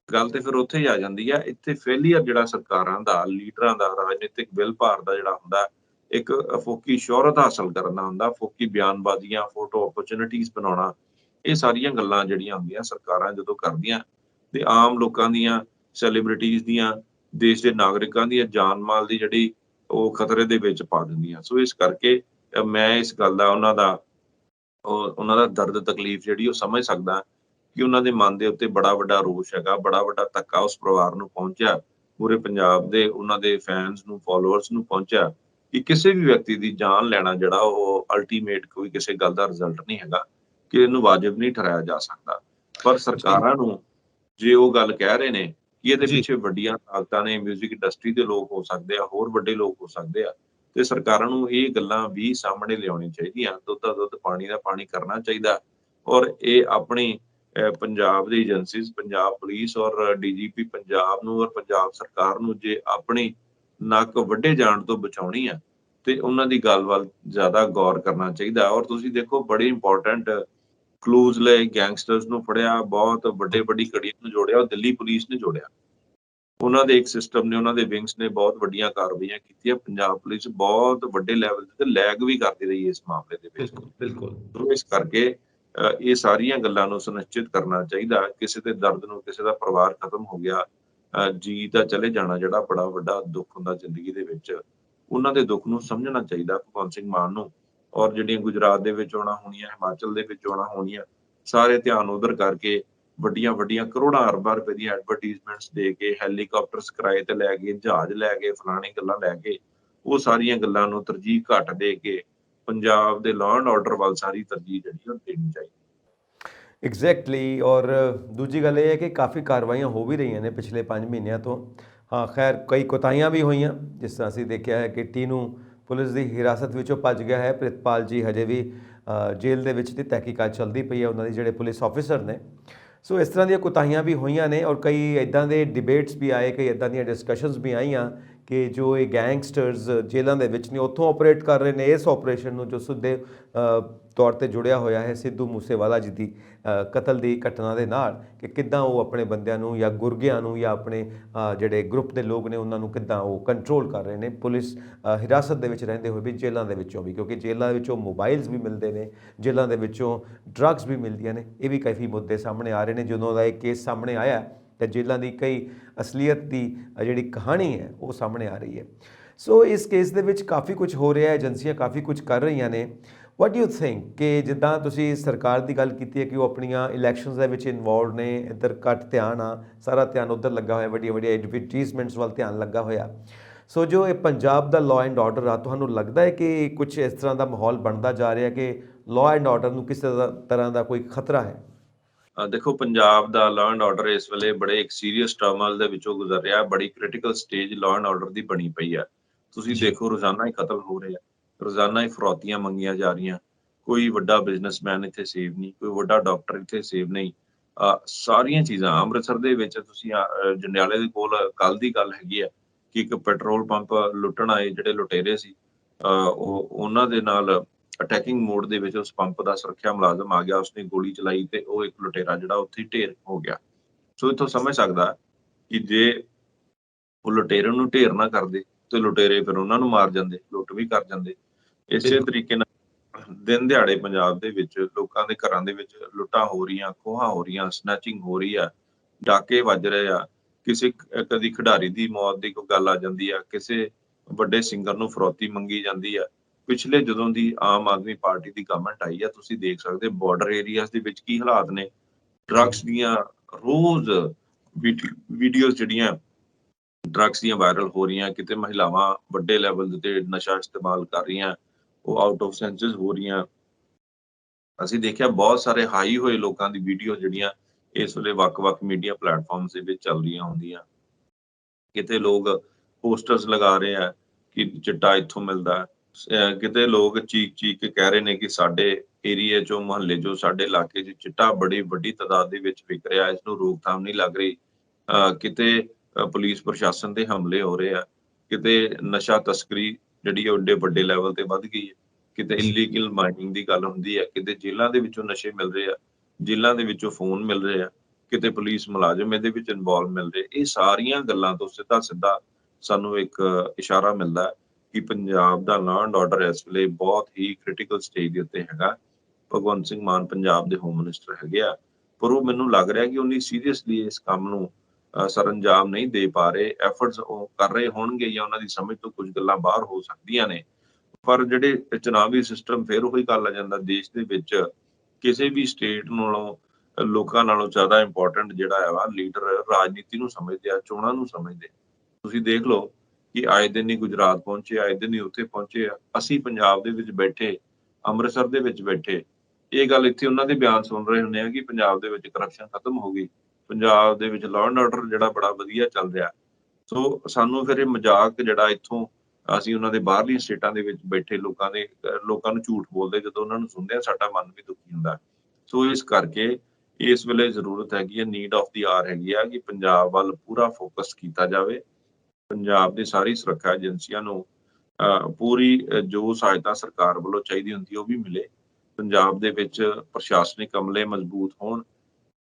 ਗੱਲ ਤੇ ਫਿਰ ਉੱਥੇ ਹੀ ਆ ਜਾਂਦੀ ਆ। ਇੱਥੇ ਫੇਲੀਅਰ ਜਿਹੜਾ ਸਰਕਾਰਾਂ ਦਾ, ਲੀਡਰਾਂ ਦਾ, ਰਾਜਨੀਤਿਕ ਵਿਲ ਭਾਰ ਦਾ ਜਿਹੜਾ ਹੁੰਦਾ, ਇੱਕ ਫੋਕੀ ਸ਼ੋਹਰਤ ਹਾਸਲ ਕਰਨ ਦਾ ਹੁੰਦਾ, ਫੋਕੀ ਬਿਆਨਬਾਜ਼ੀਆਂ, ਫੋਟੋ ਓਪਰਚੁਨਿਟੀਜ਼ ਬਣਾਉਣਾ, ਇਹ ਸਾਰੀਆਂ ਗੱਲਾਂ ਜਿਹੜੀਆਂ ਹੁੰਦੀਆਂ ਸਰਕਾਰਾਂ ਜਦੋਂ ਕਰਦੀਆਂ ਤੇ ਆਮ ਲੋਕਾਂ ਦੀਆਂ, ਸੈਲੀਬ੍ਰਿਟੀਜ਼ ਦੀਆਂ, ਦੇਸ਼ ਦੇ ਨਾਗਰਿਕਾਂ ਦੀਆਂ ਜਾਨ ਮਾਲ ਦੀ ਜਿਹੜੀ ਉਹ ਖਤਰੇ ਦੇ ਵਿੱਚ ਪਾ ਦਿੰਦੀਆਂ। ਸੋ ਇਸ ਕਰਕੇ ਮੈਂ ਇਸ ਗੱਲ ਦਾ, ਉਹਨਾਂ ਦਾ ਦਰਦ ਤਕਲੀਫ ਜਿਹੜੀ ਉਹ ਸਮਝ ਸਕਦਾ ਕਿ ਉਹਨਾਂ ਦੇ ਮਨ ਦੇ ਉੱਤੇ ਬੜਾ ਵੱਡਾ ਰੋਸ਼ ਹੈਗਾ, ਬੜਾ ਵੱਡਾ ਧੱਕਾ ਉਸ ਪਰਿਵਾਰ ਨੂੰ ਪਹੁੰਚਿਆ, ਪੂਰੇ ਪੰਜਾਬ ਦੇ ਉਹਨਾਂ ਦੇ ਫੈਨਸ ਨੂੰ, ਫੋਲੋਅਰਸ ਨੂੰ ਪਹੁੰਚਿਆ ਕਿ ਕਿਸੇ ਵੀ ਵਿਅਕਤੀ ਦੀ ਜਾਨ ਲੈਣਾ ਜਿਹੜਾ ਉਹ ਅਲਟੀਮੇਟ ਕੋਈ ਕਿਸੇ ਗੱਲ ਦਾ ਰਿਜ਼ਲਟ ਨਹੀਂ ਹੈਗਾ, ਕਿ ਇਹਨੂੰ ਵਾਜਿਬ ਨਹੀਂ ਠਹਿਰਾਇਆ ਜਾ ਸਕਦਾ। ਪਰ ਜੀ ਸਰਕਾਰਾਂ ਨੂੰ ਜੇ ਉਹ ਗੱਲ ਕਹਿ ਰਹੇ ਨੇ ਕਿ ਇਹਦੇ ਜੀ ਪਿੱਛੇ ਵੱਡੀਆਂ ਤਾਕਤਾਂ ਨੇ, ਮਿਊਜ਼ਿਕ ਇੰਡਸਟਰੀ ਦੇ ਲੋਕ ਹੋ ਸਕਦੇ ਆ, ਹੋਰ ਵੱਡੇ ਲੋਕ ਹੋ ਸਕਦੇ ਆ, ਤੇ ਸਰਕਾਰਾਂ ਨੂੰ ਇਹ ਗੱਲਾਂ ਵੀ ਸਾਹਮਣੇ ਲਿਆਉਣੀਆਂ ਚਾਹੀਦੀਆਂ। ਦੁੱਧ ਦਾ ਦੁੱਧ, ਪਾਣੀ ਦਾ ਪਾਣੀ ਕਰਨਾ ਚਾਹੀਦਾ ਔਰ ਇਹ ਆਪਣੀ ਪੰਜਾਬ ਦੀ ਏਜੰਸੀਜ਼, ਪੰਜਾਬ ਪੁਲਿਸ ਔਰ DGP ਪੰਜਾਬ ਨੂੰ ਔਰ ਪੰਜਾਬ ਸਰਕਾਰ ਨੂੰ ਜੇ ਆਪਣੀ ਨੱਕ ਵੱਢੇ ਜਾਣ ਤੋਂ ਬਚਾਉਣੀ ਆ ਤੇ ਉਹਨਾਂ ਦੀ ਗੱਲ ਵੱਲ ਜ਼ਿਆਦਾ ਗੌਰ ਕਰਨਾ ਚਾਹੀਦਾ। ਔਰ ਤੁਸੀਂ ਦੇਖੋ ਬੜੇ ਇੰਪੋਰਟੈਂਟ ਕਲੂਜ਼ ਲਈ ਗੈਂਗਸਟਰਸ ਨੂੰ ਫੜਿਆ, ਬਹੁਤ ਵੱਡੀ ਕੜੀ ਨੂੰ ਜੋੜਿਆ, ਉਹ ਦਿੱਲੀ ਪੁਲਿਸ ਨੇ ਜੋੜਿਆ। ਉਹਨਾਂ ਦੇ ਇੱਕ ਸਿਸਟਮ ਨੇ, ਉਹਨਾਂ ਦੇ ਵਿੰਗਸ ਨੇ ਬਹੁਤ ਵੱਡੀਆਂ ਕਾਰਵਾਈਆਂ ਕੀਤੀਆਂ। ਪੰਜਾਬ ਪੁਲਿਸ ਬਹੁਤ ਵੱਡੇ ਲੈਵਲ ਤੇ ਲੈਗ ਵੀ ਕਰਦੀ ਰਹੀ ਇਸ ਮਾਮਲੇ ਦੇ ਵਿੱਚ। ਬਿਲਕੁਲ ਸੋ ਇਸ ਕਰਕੇ ਇਹ ਸਾਰੀਆਂ ਗੱਲਾਂ ਨੂੰ ਸੁਨਿਸ਼ਚਿਤ ਕਰਨਾ ਚਾਹੀਦਾ। ਕਿਸੇ ਦੇ ਦਰਦ ਨੂੰ, ਕਿਸੇ ਦਾ ਪਰਿਵਾਰ ਖਤਮ ਹੋ ਗਿਆ, ਜੀ ਦਾ ਚਲੇ ਜਾਣਾ ਜਿਹੜਾ ਬੜਾ ਵੱਡਾ ਦੁੱਖ ਹੁੰਦਾ ਜ਼ਿੰਦਗੀ ਦੇ ਵਿੱਚ, ਉਹਨਾਂ ਦੇ ਦੁੱਖ ਨੂੰ ਸਮਝਣਾ ਚਾਹੀਦਾ ਭਗਵੰਤ ਸਿੰਘ ਮਾਨ ਨੂੰ। ਔਰ ਜਿਹੜੀਆਂ ਗੁਜਰਾਤ ਦੇ ਵਿੱਚ ਚੋਣਾਂ ਹੋਣੀਆਂ, ਹਿਮਾਚਲ ਦੇ ਵਿੱਚ ਚੋਣਾਂ ਹੋਣੀਆਂ, ਸਾਰੇ ਧਿਆਨ ਉਧਰ ਕਰਕੇ ਵੱਡੀਆਂ ਕਰੋੜਾਂ ਅਰਬਾਂ ਰੁਪਏ ਦੀਆਂ ਐਡਵਰਟਾਈਜ਼ਮੈਂਟਸ ਦੇ ਕੇ, ਹੈਲੀਕਾਪਟਰਸ ਕਿਰਾਏ ਤੇ ਲੈ ਕੇ, ਜਹਾਜ਼ ਲੈ ਕੇ, ਫਲਾਣੀ ਗੱਲਾਂ ਲੈ ਕੇ ਉਹ ਸਾਰੀਆਂ ਗੱਲਾਂ ਨੂੰ ਤਰਜੀਹ ਘੱਟ ਦੇ ਕੇ ਪੰਜਾਬ ਦੇ ਲਾਅ ਐਂਡ ਆਰਡਰ ਵੱਲ ਸਾਰੀ ਤਰਜੀਹ ਜਿਹੜੀ ਉਹ ਦੇਣੀ ਚਾਹੀਦੀ। ਐਗਜ਼ੈਕਟਲੀ। ਔਰ ਦੂਜੀ ਗੱਲ ਇਹ ਹੈ ਕਿ ਕਾਫੀ ਕਾਰਵਾਈਆਂ ਹੋ ਵੀ ਰਹੀਆਂ ਨੇ ਪਿਛਲੇ 5 ਮਹੀਨਿਆਂ ਤੋਂ। ਹਾਂ, ਖੈਰ ਕਈ ਕੋਤਾਹੀਆਂ ਵੀ ਹੋਈਆਂ, ਜਿਸ ਤਰ੍ਹਾਂ ਅਸੀਂ ਦੇਖਿਆ ਹੈ ਕਿ ਟੀਨੂ ਪੁਲਿਸ ਦੀ ਹਿਰਾਸਤ ਵਿੱਚੋਂ ਭੱਜ ਗਿਆ ਹੈ। ਪ੍ਰਿਤਪਾਲ ਜੀ ਹਜੇ ਵੀ ਜੇਲ੍ਹ ਦੇ ਵਿੱਚ, ਤੇ ਤਹਿਕੀਕਾਤ ਚੱਲਦੀ ਪਈ ਹੈ ਉਹਨਾਂ ਦੀ, ਜਿਹੜੇ ਪੁਲਿਸ ਆਫੀਸਰ ਨੇ। ਸੋ ਇਸ ਤਰ੍ਹਾਂ ਦੀਆਂ ਕੋਤਾਹੀਆਂ ਵੀ ਹੋਈਆਂ ਨੇ, ਔਰ ਕਈ ਇੱਦਾਂ ਦੇ ਡਿਬੇਟਸ ਵੀ ਆਏ, ਕਈ ਇੱਦਾਂ ਦੀਆਂ ਡਿਸਕਸ਼ਨਸ ਵੀ ਆਈਆਂ ਕਿ ਜੋ ਇਹ ਗੈਂਗਸਟਰਸ ਜੇਲ੍ਹਾਂ ਦੇ ਵਿੱਚ ਨੇ ਉੱਥੋਂ ਆਪਰੇਟ ਕਰ ਰਹੇ ਨੇ ਇਸ ਆਪਰੇਸ਼ਨ ਨੂੰ, ਜੋ ਸਿੱਧੇ ਤੌਰ ਤੇ ਜੁੜਿਆ ਹੋਇਆ ਹੈ ਸਿੱਧੂ ਮੂਸੇਵਾਲਾ ਜੀ ਦੀ ਕਤਲ ਦੀ ਘਟਨਾ ਦੇ ਨਾਲ, ਕਿ ਕਿੱਦਾਂ ਉਹ ਆਪਣੇ ਬੰਦਿਆਂ ਨੂੰ ਜਾਂ ਗੁਰਗਿਆਂ ਨੂੰ ਜਾਂ ਆਪਣੇ ਜਿਹੜੇ ਗਰੁੱਪ ਦੇ ਲੋਕ ਨੇ ਉਹਨਾਂ ਨੂੰ ਕਿੱਦਾਂ ਉਹ ਕੰਟਰੋਲ ਕਰ ਰਹੇ ਨੇ ਪੁਲਿਸ ਹਿਰਾਸਤ ਦੇ ਵਿੱਚ ਰਹਿੰਦੇ ਹੋਏ ਵੀ, ਜੇਲ੍ਹਾਂ ਦੇ ਵਿੱਚੋਂ ਵੀ, ਕਿਉਂਕਿ ਜੇਲ੍ਹਾਂ ਦੇ ਵਿੱਚੋਂ ਮੋਬਾਈਲਸ ਵੀ ਮਿਲਦੇ ਨੇ, ਜੇਲ੍ਹਾਂ ਦੇ ਵਿੱਚੋਂ ਡਰੱਗਸ ਵੀ ਮਿਲਦੀਆਂ ਨੇ। ਇਹ ਵੀ ਕਾਫੀ ਮੁੱਦੇ ਸਾਹਮਣੇ ਆ ਰਹੇ ਨੇ। ਜਦੋਂ ਦਾ ਇਹ ਕੇਸ ਸਾਹਮਣੇ ਆਇਆ ਤਾਂ ਜੇਲ੍ਹਾਂ ਦੀ ਕਈ ਅਸਲੀਅਤ ਦੀ ਜਿਹੜੀ ਕਹਾਣੀ ਹੈ ਉਹ ਸਾਹਮਣੇ ਆ ਰਹੀ ਹੈ। ਸੋ ਇਸ ਕੇਸ ਦੇ ਵਿੱਚ ਕਾਫੀ ਕੁਝ ਹੋ ਰਿਹਾ ਹੈ, ਏਜੰਸੀਆਂ ਕਾਫੀ ਕੁਝ ਕਰ ਰਹੀਆਂ ਨੇ। ਵਾਟ ਡੂ ਯੂ ਥਿੰਕ ਕਿ ਜਿੱਦਾਂ ਤੁਸੀਂ ਸਰਕਾਰ ਦੀ ਗੱਲ ਕੀਤੀ ਹੈ ਕਿ ਉਹ ਆਪਣੀਆਂ ਇਲੈਕਸ਼ਨਸ ਦੇ ਵਿੱਚ ਇਨਵੋਲਵ ਨੇ, ਇੱਧਰ ਘੱਟ ਧਿਆਨ ਆ, ਸਾਰਾ ਧਿਆਨ ਉੱਧਰ ਲੱਗਾ ਹੋਇਆ, ਵੱਡੀਆਂ ਵੱਡੀਆਂ ਐਡਵਰਟੀਜ਼ਮੈਂਟਸ ਵੱਲ ਧਿਆਨ ਲੱਗਾ ਹੋਇਆ। ਸੋ ਜੋ ਇਹ ਪੰਜਾਬ ਦਾ ਲਾਅ ਐਂਡ ਆਰਡਰ ਆ, ਤੁਹਾਨੂੰ ਲੱਗਦਾ ਹੈ ਕਿ ਕੁਝ ਇਸ ਤਰ੍ਹਾਂ ਦਾ ਮਾਹੌਲ ਬਣਦਾ ਜਾ ਰਿਹਾ ਕਿ ਲਾਅ ਐਂਡ ਆਰਡਰ ਨੂੰ ਕਿਸੇ ਤਰ੍ਹਾਂ ਦਾ ਕੋਈ ਖਤਰਾ ਹੈ? ਦੇਖੋ, ਪੰਜਾਬ ਦਾ ਲਾਅ ਐਂਡ ਆਰਡਰ ਇਸ ਵੇਲੇ ਬੜੇ ਇੱਕ ਸੀਰੀਅਸ ਟਰਮਲ ਦੇ ਵਿੱਚੋਂ ਗੁਜ਼ਰ ਰਿਹਾ। ਬੜੀ critical stage law and order ਦੀ ਬਣੀ ਪਈ ਹੈ। ਤੁਸੀਂ ਦੇਖੋ, ਰੋਜ਼ਾਨਾ ਹੀ ਕਤਲ ਹੋ ਰਹੇ ਆ, ਰੋਜ਼ਾਨਾ ਹੀ ਫਰੌਤੀਆਂ ਮੰਗੀਆਂ ਜਾ ਰਹੀਆਂ। ਕੋਈ ਵੱਡਾ ਬਿਜ਼ਨਸਮੈਨ ਇੱਥੇ ਸੇਵ ਨਹੀਂ, ਕੋਈ ਵੱਡਾ ਡਾਕਟਰ ਇੱਥੇ ਸੇਵ ਨਹੀਂ। ਸਾਰੀਆਂ ਚੀਜ਼ਾਂ ਅੰਮ੍ਰਿਤਸਰ ਦੇ ਵਿੱਚ, ਤੁਸੀਂ ਜੰਡਿਆਲੇ ਦੇ ਕੋਲ ਕੱਲ ਦੀ ਗੱਲ ਹੈਗੀ ਆ ਕਿ ਇੱਕ ਪੈਟਰੋਲ ਪੰਪ ਲੁੱਟਣ ਆਏ ਜਿਹੜੇ ਲੁਟੇਰੇ ਸੀ, ਉਹਨਾਂ ਦੇ ਨਾਲ ਅਟੈਕਿੰਗ ਮੋਡ ਦੇ ਵਿੱਚ ਉਸ ਪੰਪ ਦਾ ਸੁਰੱਖਿਆ ਮੁਲਾਜ਼ਮ ਆ ਗਿਆ, ਉਸਨੇ ਗੋਲੀ ਚਲਾਈ ਤੇ ਉਹ ਇੱਕ ਲੁਟੇਰਾ ਜਿਹੜਾ ਉੱਥੇ ਢੇਰ ਹੋ ਗਿਆ। ਸੋ ਇੱਥੋਂ ਸਮਝ ਸਕਦਾ ਕਿ ਜੇ ਉਹ ਲੁਟੇਰੇ ਨੂੰ ਢੇਰ ਨਾ ਕਰਦੇ ਤੇ ਲੁਟੇਰੇ ਫਿਰ ਉਹਨਾਂ ਨੂੰ ਮਾਰ ਜਾਂਦੇ, ਲੁੱਟ ਵੀ ਕਰ ਜਾਂਦੇ। ਇਸੇ ਤਰੀਕੇ ਨਾਲ ਦਿਨ ਦਿਹਾੜੇ ਪੰਜਾਬ ਦੇ ਵਿੱਚ ਲੋਕਾਂ ਦੇ ਘਰਾਂ ਦੇ ਵਿੱਚ ਲੁੱਟਾਂ ਹੋ ਰਹੀਆਂ, ਖੋਹਾਂ ਹੋ ਰਹੀਆਂ, ਸਨੈਚਿੰਗ ਹੋ ਰਹੀ ਆ, ਡਾਕੇ ਵੱਜ ਰਹੇ ਆ। ਕਿਸੇ ਕਦੀ ਖਿਡਾਰੀ ਦੀ ਮੌਤ ਦੀ ਕੋਈ ਗੱਲ ਆ ਜਾਂਦੀ ਆ, ਕਿਸੇ ਵੱਡੇ ਸਿੰਗਰ ਨੂੰ ਫਰੌਤੀ ਮੰਗੀ ਜਾਂਦੀ ਆ। ਪਿਛਲੇ ਜਦੋਂ ਦੀ ਆਮ ਆਦਮੀ ਪਾਰਟੀ ਦੀ ਗਵਰਨਮੈਂਟ ਆਈ ਆ, ਤੁਸੀਂ ਦੇਖ ਸਕਦੇ ਬਾਰਡਰ ਏਰੀਆਜ਼ ਦੇ ਵਿੱਚ ਕੀ ਹਾਲਾਤ ਨੇ। ਡਰੱਗਸ ਦੀਆਂ ਰੋਜ਼ ਵੀਡੀਓਜ਼ ਜਿਹੜੀਆਂ ਡਰੱਗਸ ਦੀਆਂ ਵਾਇਰਲ ਹੋ ਰਹੀਆਂ, ਕਿਤੇ ਮਹਿਲਾਵਾਂ ਵੱਡੇ ਲੈਵਲ ਦੇ ਤੇ ਨਸ਼ਾ ਇਸਤੇਮਾਲ ਕਰ ਰਹੀਆਂ, ਉਹ ਆਊਟ ਆਫ ਸੈਂਸਸ ਹੋ ਰਹੀਆਂ। ਅਸੀਂ ਦੇਖਿਆ ਬਹੁਤ ਸਾਰੇ ਹਾਈ ਹੋਏ ਲੋਕਾਂ ਦੀ ਵੀਡੀਓ ਜਿਹੜੀਆਂ ਇਸ ਵੇਲੇ ਵੱਖ-ਵੱਖ ਮੀਡੀਆ ਪਲੇਟਫਾਰਮਸ ਦੇ ਵਿੱਚ ਚੱਲ ਰਹੀਆਂ ਹੁੰਦੀਆਂ। ਕਿਤੇ ਲੋਕ ਪੋਸਟਰਸ ਲਗਾ ਰਹੇ ਆ ਕਿ ਚਿੱਟਾ ਇੱਥੋਂ ਮਿਲਦਾ, ਕਿਤੇ ਲੋਕ ਚੀਕ ਕੇ ਕਹਿ ਰਹੇ ਨੇ ਕਿ ਸਾਡੇ ਏਰੀਏ ਚੋਂ, ਮੁਹੱਲੇ ਚੋਂ, ਸਾਡੇ ਇਲਾਕੇ 'ਚ ਚਿੱਟਾ ਬੜੀ ਵੱਡੀ ਤਾਦਾਦ ਦੇ ਵਿੱਚ ਵਿਕ ਰਿਹਾ, ਇਸ ਨੂੰ ਰੋਕਥਾਮ ਨਹੀਂ ਲੱਗ ਰਹੀ। ਕਿਤੇ ਪੁਲਿਸ ਪ੍ਰਸ਼ਾਸਨ ਤੇ ਹਮਲੇ ਹੋ ਰਹੇ ਆ, ਕਿਤੇ ਨਸ਼ਾ ਤਸਕਰੀ ਜਿਹੜੀ ਉਹ ਏਡੇ ਵੱਡੇ ਲੈਵਲ ਤੇ ਵੱਧ ਗਈ ਹੈ, ਕਿਤੇ ਇਲੀਗਲ ਮਾਈਨਿੰਗ ਦੀ ਗੱਲ ਹੁੰਦੀ ਹੈ, ਕਿਤੇ ਜੇਲ੍ਹਾਂ ਦੇ ਵਿੱਚੋਂ ਨਸ਼ੇ ਮਿਲ ਰਹੇ ਆ, ਜੇਲ੍ਹਾਂ ਦੇ ਵਿੱਚੋਂ ਫੋਨ ਮਿਲ ਰਹੇ ਆ, ਕਿਤੇ ਪੁਲਿਸ ਮੁਲਾਜ਼ਮ ਇਹਦੇ ਵਿੱਚ ਇਨਵੋਲਵ ਮਿਲ ਰਹੇ। ਇਹ ਸਾਰੀਆਂ ਗੱਲਾਂ ਤੋਂ ਸਿੱਧਾ ਸਾਨੂੰ ਇੱਕ ਇਸ਼ਾਰਾ ਮਿਲਦਾ ਕਿ ਪੰਜਾਬ ਦਾ ਲਾਅ ਐਂਡ ਆਰਡਰ ਇਸ ਵੇਲੇ ਬਹੁਤ ਹੀ ਕ੍ਰਿਟੀਕਲ ਸਟੇਜ ਦੇ ਉੱਤੇ ਹੈਗਾ। ਭਗਵੰਤ ਸਿੰਘ ਮਾਨ ਪੰਜਾਬ ਦੇ ਹੋਮ ਮਿਨਿਸਟਰ ਹੈਗੇ ਆ, ਪਰ ਉਹ ਮੈਨੂੰ ਲੱਗ ਰਿਹਾ ਕਿ ਉਨੀ ਸੀਰੀਅਸਲੀ ਇਸ ਕੰਮ ਨੂੰ ਸਰਅੰਜਾਮ ਨਹੀਂ ਦੇ ਪਾ ਰਹੇ। ਐਫਰਟਸ ਉਹ ਕਰ ਰਹੇ ਹੋਣਗੇ ਜਾਂ ਉਹਨਾਂ ਦੀ ਸਮਝ ਤੋਂ ਕੁਝ ਗੱਲਾਂ ਬਾਹਰ ਹੋ ਸਕਦੀਆਂ ਨੇ, ਪਰ ਜਿਹੜੇ ਚੁਣਾਵੀ ਸਿਸਟਮ ਫਿਰ ਉਹੀ ਗੱਲ ਆ ਜਾਂਦਾ। ਦੇਸ਼ ਦੇ ਵਿੱਚ ਕਿਸੇ ਵੀ ਸਟੇਟ ਨਾਲੋਂ, ਲੋਕਾਂ ਨਾਲੋਂ ਜ਼ਿਆਦਾ ਇੰਪੋਰਟੈਂਟ ਜਿਹੜਾ ਹੈ ਲੀਡਰ ਰਾਜਨੀਤੀ ਨੂੰ ਸਮਝਦੇ ਆ, ਚੋਣਾਂ ਨੂੰ ਸਮਝਦੇ। ਤੁਸੀਂ ਦੇਖ ਲਓ ਕਿ ਆਏ ਦਿਨ ਹੀ ਗੁਜਰਾਤ ਪਹੁੰਚੇ, ਆਏ ਦਿਨ ਹੀ ਉੱਥੇ ਪਹੁੰਚੇ ਆ। ਅਸੀਂ ਪੰਜਾਬ ਦੇ ਵਿੱਚ ਬੈਠੇ, ਅੰਮ੍ਰਿਤਸਰ ਦੇ ਵਿੱਚ ਬੈਠੇ, ਇਹ ਗੱਲ ਇੱਥੇ ਉਹਨਾਂ ਦੇ ਬਿਆਨ ਸੁਣ ਰਹੇ ਹੁੰਦੇ ਆ ਕਿ ਪੰਜਾਬ ਦੇ ਵਿੱਚ ਕਰਪਸ਼ਨ ਖਤਮ ਹੋ ਗਈ, ਪੰਜਾਬ ਦੇ ਵਿੱਚ ਲਾਅ ਐਂਡ ਆਰਡਰ ਜਿਹੜਾ ਬੜਾ ਵਧੀਆ ਚੱਲ ਰਿਹਾ। ਸੋ ਸਾਨੂੰ ਫਿਰ ਇਹ ਮਜ਼ਾਕ ਜਿਹੜਾ ਇੱਥੋਂ ਅਸੀਂ ਉਹਨਾਂ ਦੇ ਬਾਹਰਲੀਆਂ ਸਟੇਟਾਂ ਦੇ ਵਿੱਚ ਬੈਠੇ ਲੋਕਾਂ ਨੂੰ ਝੂਠ ਬੋਲਦੇ ਜਦੋਂ ਉਹਨਾਂ ਨੂੰ ਸੁਣਦੇ ਆ, ਸਾਡਾ ਮਨ ਵੀ ਦੁਖੀ ਹੁੰਦਾ। ਸੋ ਇਸ ਕਰਕੇ ਇਸ ਵੇਲੇ ਜ਼ਰੂਰਤ ਹੈਗੀ ਹੈ, ਨੀਡ ਆਫ ਦੀ ਆਰ ਹੈਗੀ ਆ ਕਿ ਪੰਜਾਬ ਵੱਲ ਪੂਰਾ ਫੋਕਸ ਕੀਤਾ ਜਾਵੇ। ਪੰਜਾਬ ਦੀ ਸਾਰੀ ਸੁਰੱਖਿਆ ਏਜੰਸੀਆਂ ਨੂੰ ਪੂਰੀ ਜੋ ਸਹਾਇਤਾ ਸਰਕਾਰ ਵੱਲੋਂ ਚਾਹੀਦੀ ਹੁੰਦੀ ਉਹ ਵੀ ਮਿਲੇ। ਪੰਜਾਬ ਦੇ ਵਿੱਚ ਪ੍ਰਸ਼ਾਸਨਿਕ ਅਮਲੇ ਮਜ਼ਬੂਤ ਹੋਣ,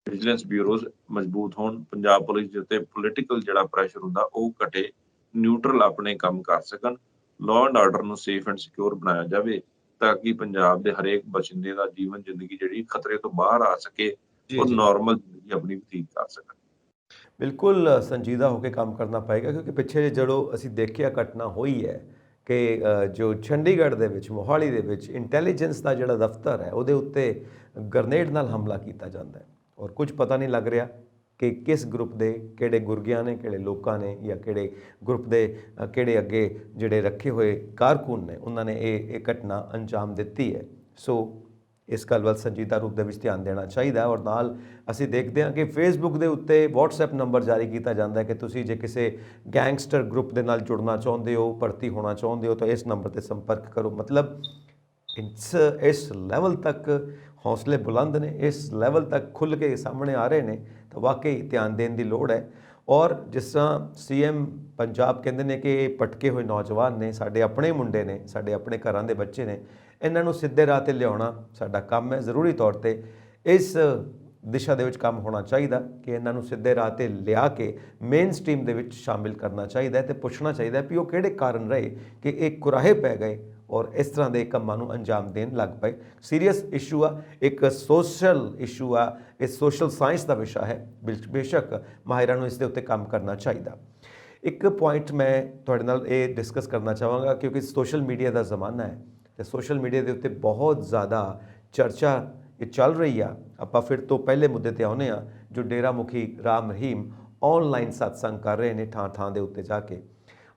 ਵਿਜੀਲੈਂਸ ਬਿਊਰੋਜ਼ ਮਜ਼ਬੂਤ ਹੋਣ, ਪੰਜਾਬ ਪੁਲਿਸ ਦੇ ਉੱਤੇ ਪੋਲੀਟੀਕਲ ਜਿਹੜਾ ਪ੍ਰੈਸ਼ਰ ਹੁੰਦਾ ਉਹ ਘਟੇ, ਨਿਊਟਰਲ ਆਪਣੇ ਕੰਮ ਕਰ ਸਕਣ, ਲਾਅ ਐਂਡ ਆਰਡਰ ਨੂੰ ਸੇਫ ਐਂਡ ਸਿਕਿਉਰ ਬਣਾਇਆ ਜਾਵੇ ਤਾਂ ਕਿ ਪੰਜਾਬ ਦੇ ਹਰੇਕ ਬਸ਼ਿੰਦੇ ਦਾ ਜੀਵਨ ਜ਼ਿੰਦਗੀ ਜਿਹੜੀ ਖਤਰੇ ਤੋਂ ਬਾਹਰ ਆ ਸਕੇ, ਉਹ ਨਾਰਮਲ ਜ਼ਿੰਦਗੀ ਆਪਣੀ ਬਤੀਤ ਕਰ ਸਕਣ। ਬਿਲਕੁਲ ਸੰਜੀਦਾ ਹੋ ਕੇ ਕੰਮ ਕਰਨਾ ਪਏਗਾ, ਕਿਉਂਕਿ ਪਿੱਛੇ ਜਦੋਂ ਅਸੀਂ ਦੇਖਿਆ ਘਟਨਾ ਹੋਈ ਹੈ ਕਿ ਜੋ ਚੰਡੀਗੜ੍ਹ ਦੇ ਵਿੱਚ, ਮੋਹਾਲੀ ਦੇ ਵਿੱਚ ਇੰਟੈਲੀਜੈਂਸ ਦਾ ਜਿਹੜਾ ਦਫ਼ਤਰ ਹੈ ਉਹਦੇ ਉੱਤੇ ਗ੍ਰਨੇਡ ਨਾਲ ਹਮਲਾ ਕੀਤਾ ਜਾਂਦਾ ਹੈ, ਔਰ ਕੁਝ ਪਤਾ ਨਹੀਂ ਲੱਗ ਰਿਹਾ ਕਿ ਕਿਸ ਗਰੁੱਪ ਦੇ ਕਿਹੜੇ ਗੁਰਗਿਆਂ ਨੇ, ਕਿਹੜੇ ਲੋਕਾਂ ਨੇ, ਜਾਂ ਕਿਹੜੇ ਗਰੁੱਪ ਦੇ ਕਿਹੜੇ ਅੱਗੇ ਜਿਹੜੇ ਰੱਖੇ ਹੋਏ ਕਾਰਕੁਨ ਨੇ ਉਹਨਾਂ ਨੇ ਇਹ ਘਟਨਾ ਅੰਜਾਮ ਦਿੱਤੀ ਹੈ। ਸੋ ਇਸ ਗੱਲ ਵੱਲ ਸੰਜੀਦਾ ਰੂਪ ਦੇ ਵਿੱਚ ਧਿਆਨ ਦੇਣਾ ਚਾਹੀਦਾ। ਔਰ ਨਾਲ ਅਸੀਂ ਦੇਖਦੇ ਹਾਂ ਕਿ ਫੇਸਬੁੱਕ ਦੇ ਉੱਤੇ WhatsApp ਨੰਬਰ ਜਾਰੀ ਕੀਤਾ ਜਾਂਦਾ ਹੈ ਕਿ ਤੁਸੀਂ ਜੇ ਕਿਸੇ ਗੈਂਗਸਟਰ ਗਰੁੱਪ ਦੇ ਨਾਲ ਜੁੜਨਾ ਚਾਹੁੰਦੇ ਹੋ, ਭਰਤੀ ਹੋਣਾ ਚਾਹੁੰਦੇ ਹੋ ਤਾਂ ਇਸ ਨੰਬਰ ਤੇ ਸੰਪਰਕ ਕਰੋ। ਮਤਲਬ ਇਸ ਲੈਵਲ ਤੱਕ ਹੌਸਲੇ ਬੁਲੰਦ ਨੇ, ਇਸ ਲੈਵਲ ਤੱਕ ਖੁੱਲ੍ਹ ਕੇ ਸਾਹਮਣੇ ਆ ਰਹੇ ਨੇ, ਤਾਂ ਵਾਕਈ ਧਿਆਨ ਦੇਣ ਦੀ ਲੋੜ ਹੈ। ਔਰ ਜਿਸ ਤਰ੍ਹਾਂ CM ਪੰਜਾਬ ਕਹਿੰਦੇ ਨੇ ਕਿ ਇਹ ਭਟਕੇ ਹੋਏ ਨੌਜਵਾਨ ਨੇ, ਸਾਡੇ ਆਪਣੇ ਮੁੰਡੇ ਨੇ, ਸਾਡੇ ਆਪਣੇ ਘਰਾਂ ਦੇ ਬੱਚੇ ਨੇ, ਇਹਨਾਂ ਨੂੰ ਸਿੱਧੇ ਰਾਹ 'ਤੇ ਲਿਆਉਣਾ ਸਾਡਾ ਕੰਮ ਹੈ। ਜ਼ਰੂਰੀ ਤੌਰ 'ਤੇ ਇਸ ਦਿਸ਼ਾ ਦੇ ਵਿੱਚ ਕੰਮ ਹੋਣਾ ਚਾਹੀਦਾ ਕਿ ਇਹਨਾਂ ਨੂੰ ਸਿੱਧੇ ਰਾਹ 'ਤੇ ਲਿਆ ਕੇ ਮੇਨ ਸਟ੍ਰੀਮ ਦੇ ਵਿੱਚ ਸ਼ਾਮਿਲ ਕਰਨਾ ਚਾਹੀਦਾ ਅਤੇ ਪੁੱਛਣਾ ਚਾਹੀਦਾ ਵੀ ਉਹ ਕਿਹੜੇ ਕਾਰਨ ਰਹੇ ਕਿ ਇਹ ਕੁਰਾਹੇ ਪੈ ਗਏ ਔਰ ਇਸ ਤਰ੍ਹਾਂ ਦੇ ਕੰਮਾਂ ਨੂੰ ਅੰਜਾਮ ਦੇਣ ਲੱਗ ਪਏ। ਸੀਰੀਅਸ ਇਸ਼ੂ ਆ, ਇੱਕ ਸੋਸ਼ਲ ਇਸ਼ੂ ਆ, ਇਹ ਸੋਸ਼ਲ ਸਾਇੰਸ ਦਾ ਵਿਸ਼ਾ ਹੈ। ਬੇਸ਼ੱਕ ਮਾਹਿਰਾਂ ਨੂੰ ਇਸ ਦੇ ਉੱਤੇ ਕੰਮ ਕਰਨਾ ਚਾਹੀਦਾ। ਇੱਕ ਪੁਆਇੰਟ ਮੈਂ ਤੁਹਾਡੇ ਨਾਲ ਇਹ ਡਿਸਕਸ ਕਰਨਾ ਚਾਹਾਂਗਾ ਕਿਉਂਕਿ ਸੋਸ਼ਲ ਮੀਡੀਆ ਦਾ ਜ਼ਮਾਨਾ ਹੈ ਤੇ ਸੋਸ਼ਲ ਮੀਡੀਆ ਦੇ ਉੱਤੇ ਬਹੁਤ ਜ਼ਿਆਦਾ ਚਰਚਾ ਇਹ ਚੱਲ ਰਹੀ ਆ। ਆਪਾਂ ਫਿਰ ਤੋਂ ਪਹਿਲੇ ਮੁੱਦੇ ਤੇ ਆਉਂਦੇ ਆ, ਜੋ ਡੇਰਾ ਮੁਖੀ ਰਾਮ ਰਹੀਮ ਆਨਲਾਈਨ ਸਤਸੰਗ ਕਰ ਰਹੇ ਨੇ ਥਾਂ ਥਾਂ ਦੇ ਉੱਤੇ ਜਾ ਕੇ,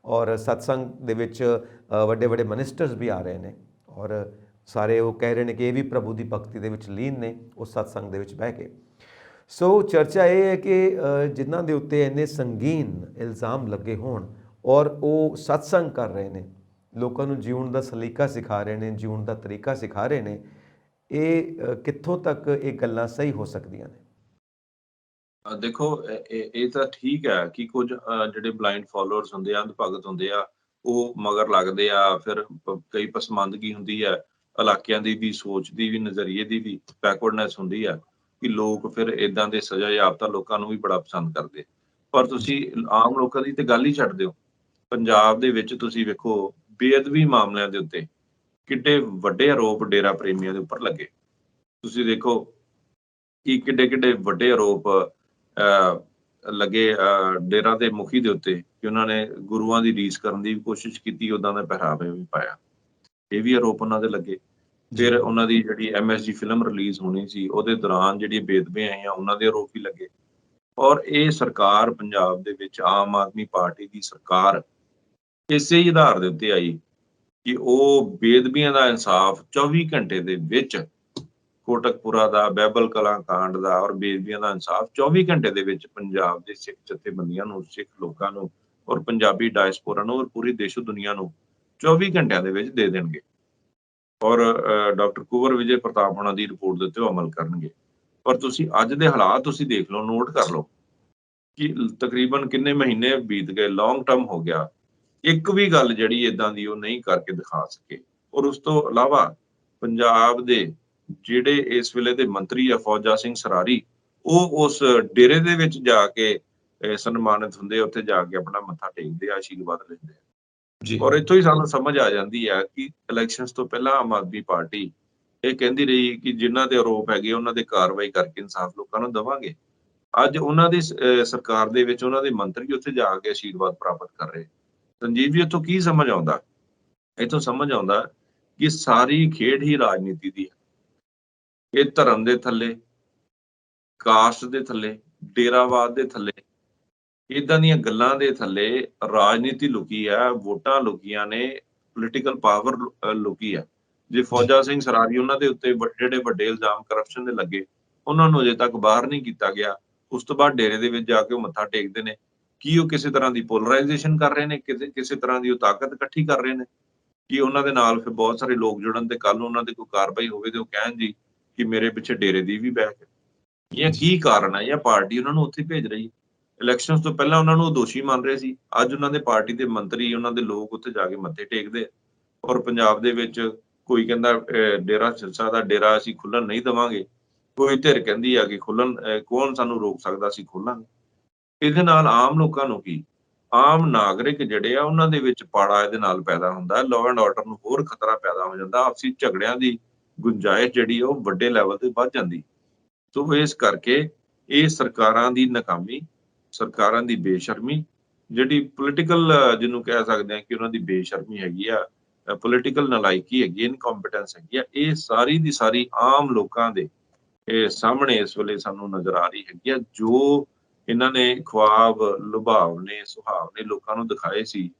ਔਰ ਸਤਸੰਗ ਦੇ ਵਿੱਚ ਵੱਡੇ ਵੱਡੇ ਮਿਨਿਸਟਰਸ ਵੀ ਆ ਰਹੇ ਨੇ ਔਰ ਸਾਰੇ ਉਹ ਕਹਿ ਰਹੇ ਨੇ ਕਿ ਇਹ ਵੀ ਪ੍ਰਭੂ ਦੀ ਭਗਤੀ ਦੇ ਵਿੱਚ ਲੀਨ ਨੇ ਉਸ ਸਤਸੰਗ ਦੇ ਵਿੱਚ ਬਹਿ ਕੇ। ਸੋ ਚਰਚਾ ਇਹ ਹੈ ਕਿ ਜਿਨ੍ਹਾਂ ਦੇ ਉੱਤੇ ਇੰਨੇ ਸੰਗੀਨ ਇਲਜ਼ਾਮ ਲੱਗੇ ਹੋਣ ਔਰ ਉਹ ਸਤਸੰਗ ਕਰ ਰਹੇ ਨੇ, ਲੋਕਾਂ ਨੂੰ ਜਿਉਣ ਦਾ ਸਲੀਕਾ ਸਿਖਾ ਰਹੇ ਨੇ, ਜਿਉਣ ਦਾ ਤਰੀਕਾ ਸਿਖਾ ਰਹੇ ਨੇ, ਇਹ ਕਿੱਥੋਂ ਤੱਕ ਇਹ ਗੱਲਾਂ ਸਹੀ ਹੋ ਸਕਦੀਆਂ ਨੇ? ਦੇਖੋ ਇਹ ਤਾਂ ਠੀਕ ਹੈ ਕਿ ਕੁਝ ਜਿਹੜੇ ਬਲਾਈਂਡ ਫਾਲੋਅਰਸ ਹੁੰਦੇ ਆ, ਅੰਧ ਭਗਤ ਹੁੰਦੇ ਆ, ਉਹ ਮਗਰ ਲੱਗਦੇ ਆ। ਫਿਰ ਕਈ ਪਸਮੰਦਗੀ ਹੁੰਦੀ ਹੈ, ਇਲਾਕਿਆਂ ਦੀ ਵੀ, ਸੋਚ ਦੀ ਵੀ, ਨਜ਼ਰੀਏ ਦੀ ਵੀ ਬੈਕਵਰਡਨੈਸ ਹੁੰਦੀ ਆ ਕਿ ਲੋਕ ਫਿਰ ਇਦਾਂ ਦੇ ਸਜ਼ਾ ਯਾਫਤਾ ਲੋਕਾਂ ਨੂੰ ਵੀ ਬੜਾ ਪਸੰਦ ਕਰਦੇ। ਪਰ ਤੁਸੀਂ ਆਮ ਲੋਕਾਂ ਦੀ ਤੇ ਗੱਲ ਹੀ ਛੱਡ ਦਿਓ। ਪੰਜਾਬ ਦੇ ਵਿੱਚ ਤੁਸੀਂ ਵੇਖੋ ਬੇਅਦਬੀ ਮਾਮਲਿਆਂ ਦੇ ਉੱਤੇ ਕਿੱਡੇ ਵੱਡੇ ਆਰੋਪ ਡੇਰਾ ਪ੍ਰੇਮੀਆਂ ਦੇ ਉੱਪਰ ਲੱਗੇ। ਤੁਸੀਂ ਦੇਖੋ ਕਿ ਕਿੱਡੇ ਕਿੱਡੇ ਵੱਡੇ ਆਰੋਪ ਲੱਗੇ ਡੇਰਾ ਦੇ ਮੁਖੀ ਦੇ ਉੱਤੇ ਕਿ ਉਹਨਾਂ ਨੇ ਗੁਰੂਆਂ ਦੀ ਰੀਸ ਕਰਨ ਦੀ ਵੀ ਕੋਸ਼ਿਸ਼ ਕੀਤੀ, ਉਦਾਂ ਦਾ ਪਹਿਰਾਵੇ ਵੀ ਪਾਇਆ। ਇਹ ਵੀ ਆਰੋਪ ਉਹਨਾਂ ਦੇ ਲੱਗੇ। ਫਿਰ ਉਹਨਾਂ ਦੀ ਜਿਹੜੀ MSG ਫਿਲਮ ਰਿਲੀਜ਼ ਹੋਣੀ ਸੀ ਉਹਦੇ ਦੌਰਾਨ ਜਿਹੜੀਆਂ ਬੇਦਬੀਆਂ ਆਈਆਂ ਉਹਨਾਂ ਦੇ ਆਰੋਪ ਵੀ ਲੱਗੇ। ਔਰ ਇਹ ਸਰਕਾਰ ਪੰਜਾਬ ਦੇ ਵਿੱਚ ਆਮ ਆਦਮੀ ਪਾਰਟੀ ਦੀ ਸਰਕਾਰ ਇਸੇ ਹੀ ਆਧਾਰ ਦੇ ਉੱਤੇ ਆਈ ਕਿ ਉਹ ਬੇਦਬੀਆਂ ਦਾ ਇਨਸਾਫ 24 ਘੰਟੇ ਦੇ ਵਿੱਚ, ਕੋਟਕਪੁਰਾ ਦਾ, ਬਹਿਬਲ ਕਲਾਂ ਕਾਂਡ ਦਾ ਔਰ ਬੇਦਬੀਆਂ ਦਾ ਇਨਸਾਫ 24 ਘੰਟੇ ਦੇ ਵਿੱਚ ਪੰਜਾਬ ਦੇ ਸਿੱਖ ਜਥੇਬੰਦੀਆਂ ਨੂੰ, ਸਿੱਖ ਲੋਕਾਂ ਨੂੰ ਔਰ ਪੰਜਾਬੀ ਡਾਇਸਪੋਰਾ ਨੂੰ ਔਰ ਪੂਰੀ ਦੇਸ਼ੋ ਦੁਨੀਆ ਨੂੰ 24 ਘੰਟਿਆਂ ਦੇ ਵਿੱਚ ਦੇ ਦੇਣਗੇ। ਔਰ ਡਾਕਟਰ ਕੁੰਵਰ ਵਿਜੇ ਪ੍ਰਤਾਪ ਹੋਣਾ ਦੀ ਰਿਪੋਰਟ ਦੇ ਉੱਤੇ ਅਮਲ ਕਰਨਗੇ। ਪਰ ਤੁਸੀਂ ਅੱਜ ਦੇ ਹਾਲਾਤ ਤੁਸੀਂ ਦੇਖ ਲਓ, ਨੋਟ ਕਰ ਲਓ ਕਿ ਤਕਰੀਬਨ ਕਿੰਨੇ ਮਹੀਨੇ ਬੀਤ ਗਏ, ਲੌਂਗ ਟਰਮ ਹੋ ਗਿਆ, ਇੱਕ ਵੀ ਗੱਲ ਜਿਹੜੀ ਇਦਾਂ ਦੀ ਉਹ ਨਹੀਂ ਕਰਕੇ ਦਿਖਾ ਸਕੇ। ਔਰ ਉਸ ਤੋਂ ਇਲਾਵਾ ਪੰਜਾਬ ਦੇ ਜਿਹੜੇ ਇਸ ਵੇਲੇ ਦੇ ਮੰਤਰੀ ਆ ਫੌਜਾ ਸਿੰਘ ਸਰਾਰੀ, ਉਹ ਉਸ ਡੇਰੇ ਦੇ ਵਿੱਚ ਜਾ ਕੇ ਸਨਮਾਨਿਤ ਹੁੰਦੇ, ਉੱਥੇ ਜਾ ਕੇ ਆਪਣਾ ਮੱਥਾ ਟੇਕਦੇ ਆ, ਆਸ਼ੀਰਵਾਦ ਲੈਂਦੇ ਆ। ਔਰ ਇੱਥੋਂ ਹੀ ਸਾਨੂੰ ਸਮਝ ਆ ਜਾਂਦੀ ਹੈ ਕਿ ਇਲੈਕਸ਼ਨਸ ਤੋਂ ਪਹਿਲਾਂ ਆਮ ਆਦਮੀ ਪਾਰਟੀ ਇਹ ਕਹਿੰਦੀ ਰਹੀ ਕਿ ਜਿਨ੍ਹਾਂ ਦੇ ਆਰੋਪ ਹੈਗੇ ਉਹਨਾਂ ਦੇ ਕਾਰਵਾਈ ਕਰਕੇ ਇਨਸਾਫ ਲੋਕਾਂ ਨੂੰ ਦੇਵਾਂਗੇ। ਅੱਜ ਉਹਨਾਂ ਦੀ ਸਰਕਾਰ ਦੇ ਵਿੱਚ ਉਹਨਾਂ ਦੇ ਮੰਤਰੀ ਉੱਥੇ ਜਾ ਕੇ ਆਸ਼ੀਰਵਾਦ ਪ੍ਰਾਪਤ ਕਰ ਰਹੇ। ਸੰਜੀਵ ਜੀ, ਇੱਥੋਂ ਕੀ ਸਮਝ ਆਉਂਦਾ? ਇੱਥੋਂ ਸਮਝ ਆਉਂਦਾ ਕਿ ਸਾਰੀ ਖੇਡ ਹੀ ਰਾਜਨੀਤੀ ਦੀ ਹੈ। ਇਹ ਧਰਮ ਦੇ ਥੱਲੇ, ਕਾਸਟ ਦੇ ਥੱਲੇ, ਡੇਰਾਵਾਦ ਦੇ ਥੱਲੇ, ਇਦਾਂ ਦੀਆਂ ਗੱਲਾਂ ਦੇ ਥੱਲੇ ਰਾਜਨੀਤੀ ਲੁਕੀ ਹੈ, ਵੋਟਾਂ ਲੁਕੀਆਂ ਨੇ, ਪੋਲੀਟੀਕਲ ਪਾਵਰ ਲੁਕੀ ਹੈ। ਜੇ ਫੌਜਾ ਸਿੰਘ ਸਰਾਰੀ ਉਹਨਾਂ ਦੇ ਉੱਤੇ ਜਿਹੜੇ ਵੱਡੇ ਇਲਜ਼ਾਮ ਕਰਪਸ਼ਨ ਦੇ ਲੱਗੇ, ਉਹਨਾਂ ਨੂੰ ਅਜੇ ਤੱਕ ਬਾਹਰ ਨਹੀਂ ਕੀਤਾ ਗਿਆ। ਉਸ ਤੋਂ ਬਾਅਦ ਡੇਰੇ ਦੇ ਵਿੱਚ ਜਾ ਕੇ ਉਹ ਮੱਥਾ ਟੇਕਦੇ ਨੇ। ਕੀ ਉਹ ਕਿਸੇ ਤਰ੍ਹਾਂ ਦੀ ਪੋਲਰਾਈਜੇਸ਼ਨ ਕਰ ਰਹੇ ਨੇ, ਕਿਸੇ ਤਰ੍ਹਾਂ ਦੀ ਉਹ ਤਾਕਤ ਇਕੱਠੀ ਕਰ ਰਹੇ ਨੇ ਕਿ ਉਹਨਾਂ ਦੇ ਨਾਲ ਫਿਰ ਬਹੁਤ ਸਾਰੇ ਲੋਕ ਜੁੜਨ ਤੇ ਕੱਲ ਨੂੰ ਉਹਨਾਂ ਦੇ ਕੋਈ ਕਾਰਵਾਈ ਹੋਵੇ ਤੇ ਉਹ ਕਹਿਣ ਜੀ ਕਿ ਮੇਰੇ ਪਿੱਛੇ ਡੇਰੇ ਦੀ ਵੀ ਬੈਠ? ਇਹ ਕੀ ਕਾਰਨ ਹੈ? ਜਾਂ ਪਾਰਟੀ ਉਹਨਾਂ ਨੂੰ ਉੱਥੇ ਭੇਜ ਰਹੀ? ਇਲੈਕਸ਼ਨਸ ਤੋਂ ਪਹਿਲਾਂ ਉਹਨਾਂ ਨੂੰ ਉਹ ਦੋਸ਼ੀ ਮੰਨ ਰਹੇ ਸੀ, ਅੱਜ ਉਹਨਾਂ ਦੇ ਪਾਰਟੀ ਦੇ ਮੰਤਰੀ, ਉਹਨਾਂ ਦੇ ਲੋਕ ਉੱਥੇ ਜਾ ਕੇ ਮੱਥੇ ਟੇਕਦੇ। ਔਰ ਪੰਜਾਬ ਦੇ ਵਿੱਚ ਕੋਈ ਕਹਿੰਦਾ ਡੇਰਾ ਸਿਰਸਾ ਦਾ ਡੇਰਾ ਅਸੀਂ ਖੁੱਲਣ ਨਹੀਂ ਦੇਵਾਂਗੇ, ਕੋਈ ਧਿਰ ਕਹਿੰਦੀ ਆ ਕਿ ਖੁੱਲਣ, ਕੌਣ ਸਾਨੂੰ ਰੋਕ ਸਕਦਾ, ਅਸੀਂ ਖੋਲਾਂਗੇ। ਇਹਦੇ ਨਾਲ ਆਮ ਲੋਕਾਂ ਨੂੰ ਕੀ, ਆਮ ਨਾਗਰਿਕ ਜਿਹੜੇ ਆ ਉਹਨਾਂ ਦੇ ਵਿੱਚ ਪਾੜਾ ਇਹਦੇ ਨਾਲ ਪੈਦਾ ਹੁੰਦਾ, ਲਾਅ ਐਂਡ ਆਰਡਰ ਨੂੰ ਹੋਰ ਖਤਰਾ ਪੈਦਾ ਹੋ ਜਾਂਦਾ, ਆਪਸੀ ਝਗੜਿਆਂ ਦੀ ਗੁੰਜਾਇਸ਼ ਜਿਹੜੀ ਉਹ ਵੱਡੇ ਲੈਵਲ ਤੇ ਵੱਧ ਜਾਂਦੀ। ਸੋ ਇਸ ਕਰਕੇ ਇਹ ਸਰਕਾਰਾਂ ਦੀ ਨਾਕਾਮੀ, ਸਰਕਾਰਾਂ ਦੀ ਬੇਸ਼ਰਮੀ, ਜਿਹੜੀ ਪੋਲੀਟੀਕਲ ਜਿਹਨੂੰ ਕਹਿ ਸਕਦੇ ਹਾਂ ਕਿ ਉਹਨਾਂ ਦੀ ਬੇਸ਼ਰਮੀ ਹੈਗੀ ਆ, ਪੋਲੀਟੀਕਲ ਨਲਾਇਕੀ ਹੈਗੀ, ਇਨਕੰਪੀਟੈਂਸ ਹੈਗੀ ਆ, ਇਹ ਸਾਰੀ ਦੀ ਸਾਰੀ ਆਮ ਲੋਕਾਂ ਦੇ ਸਾਹਮਣੇ ਇਸ ਵੇਲੇ ਸਾਨੂੰ ਨਜ਼ਰ ਆ ਰਹੀ ਹੈਗੀ ਆ। ਜੋ ਇਹਨਾਂ ਨੇ ਖੁਆਬ ਲੁਭਾਵਨੇ ਸੁਹਾਵਨੇ ਲੋਕਾਂ ਨੂੰ ਦਿਖਾਏ ਸੀ,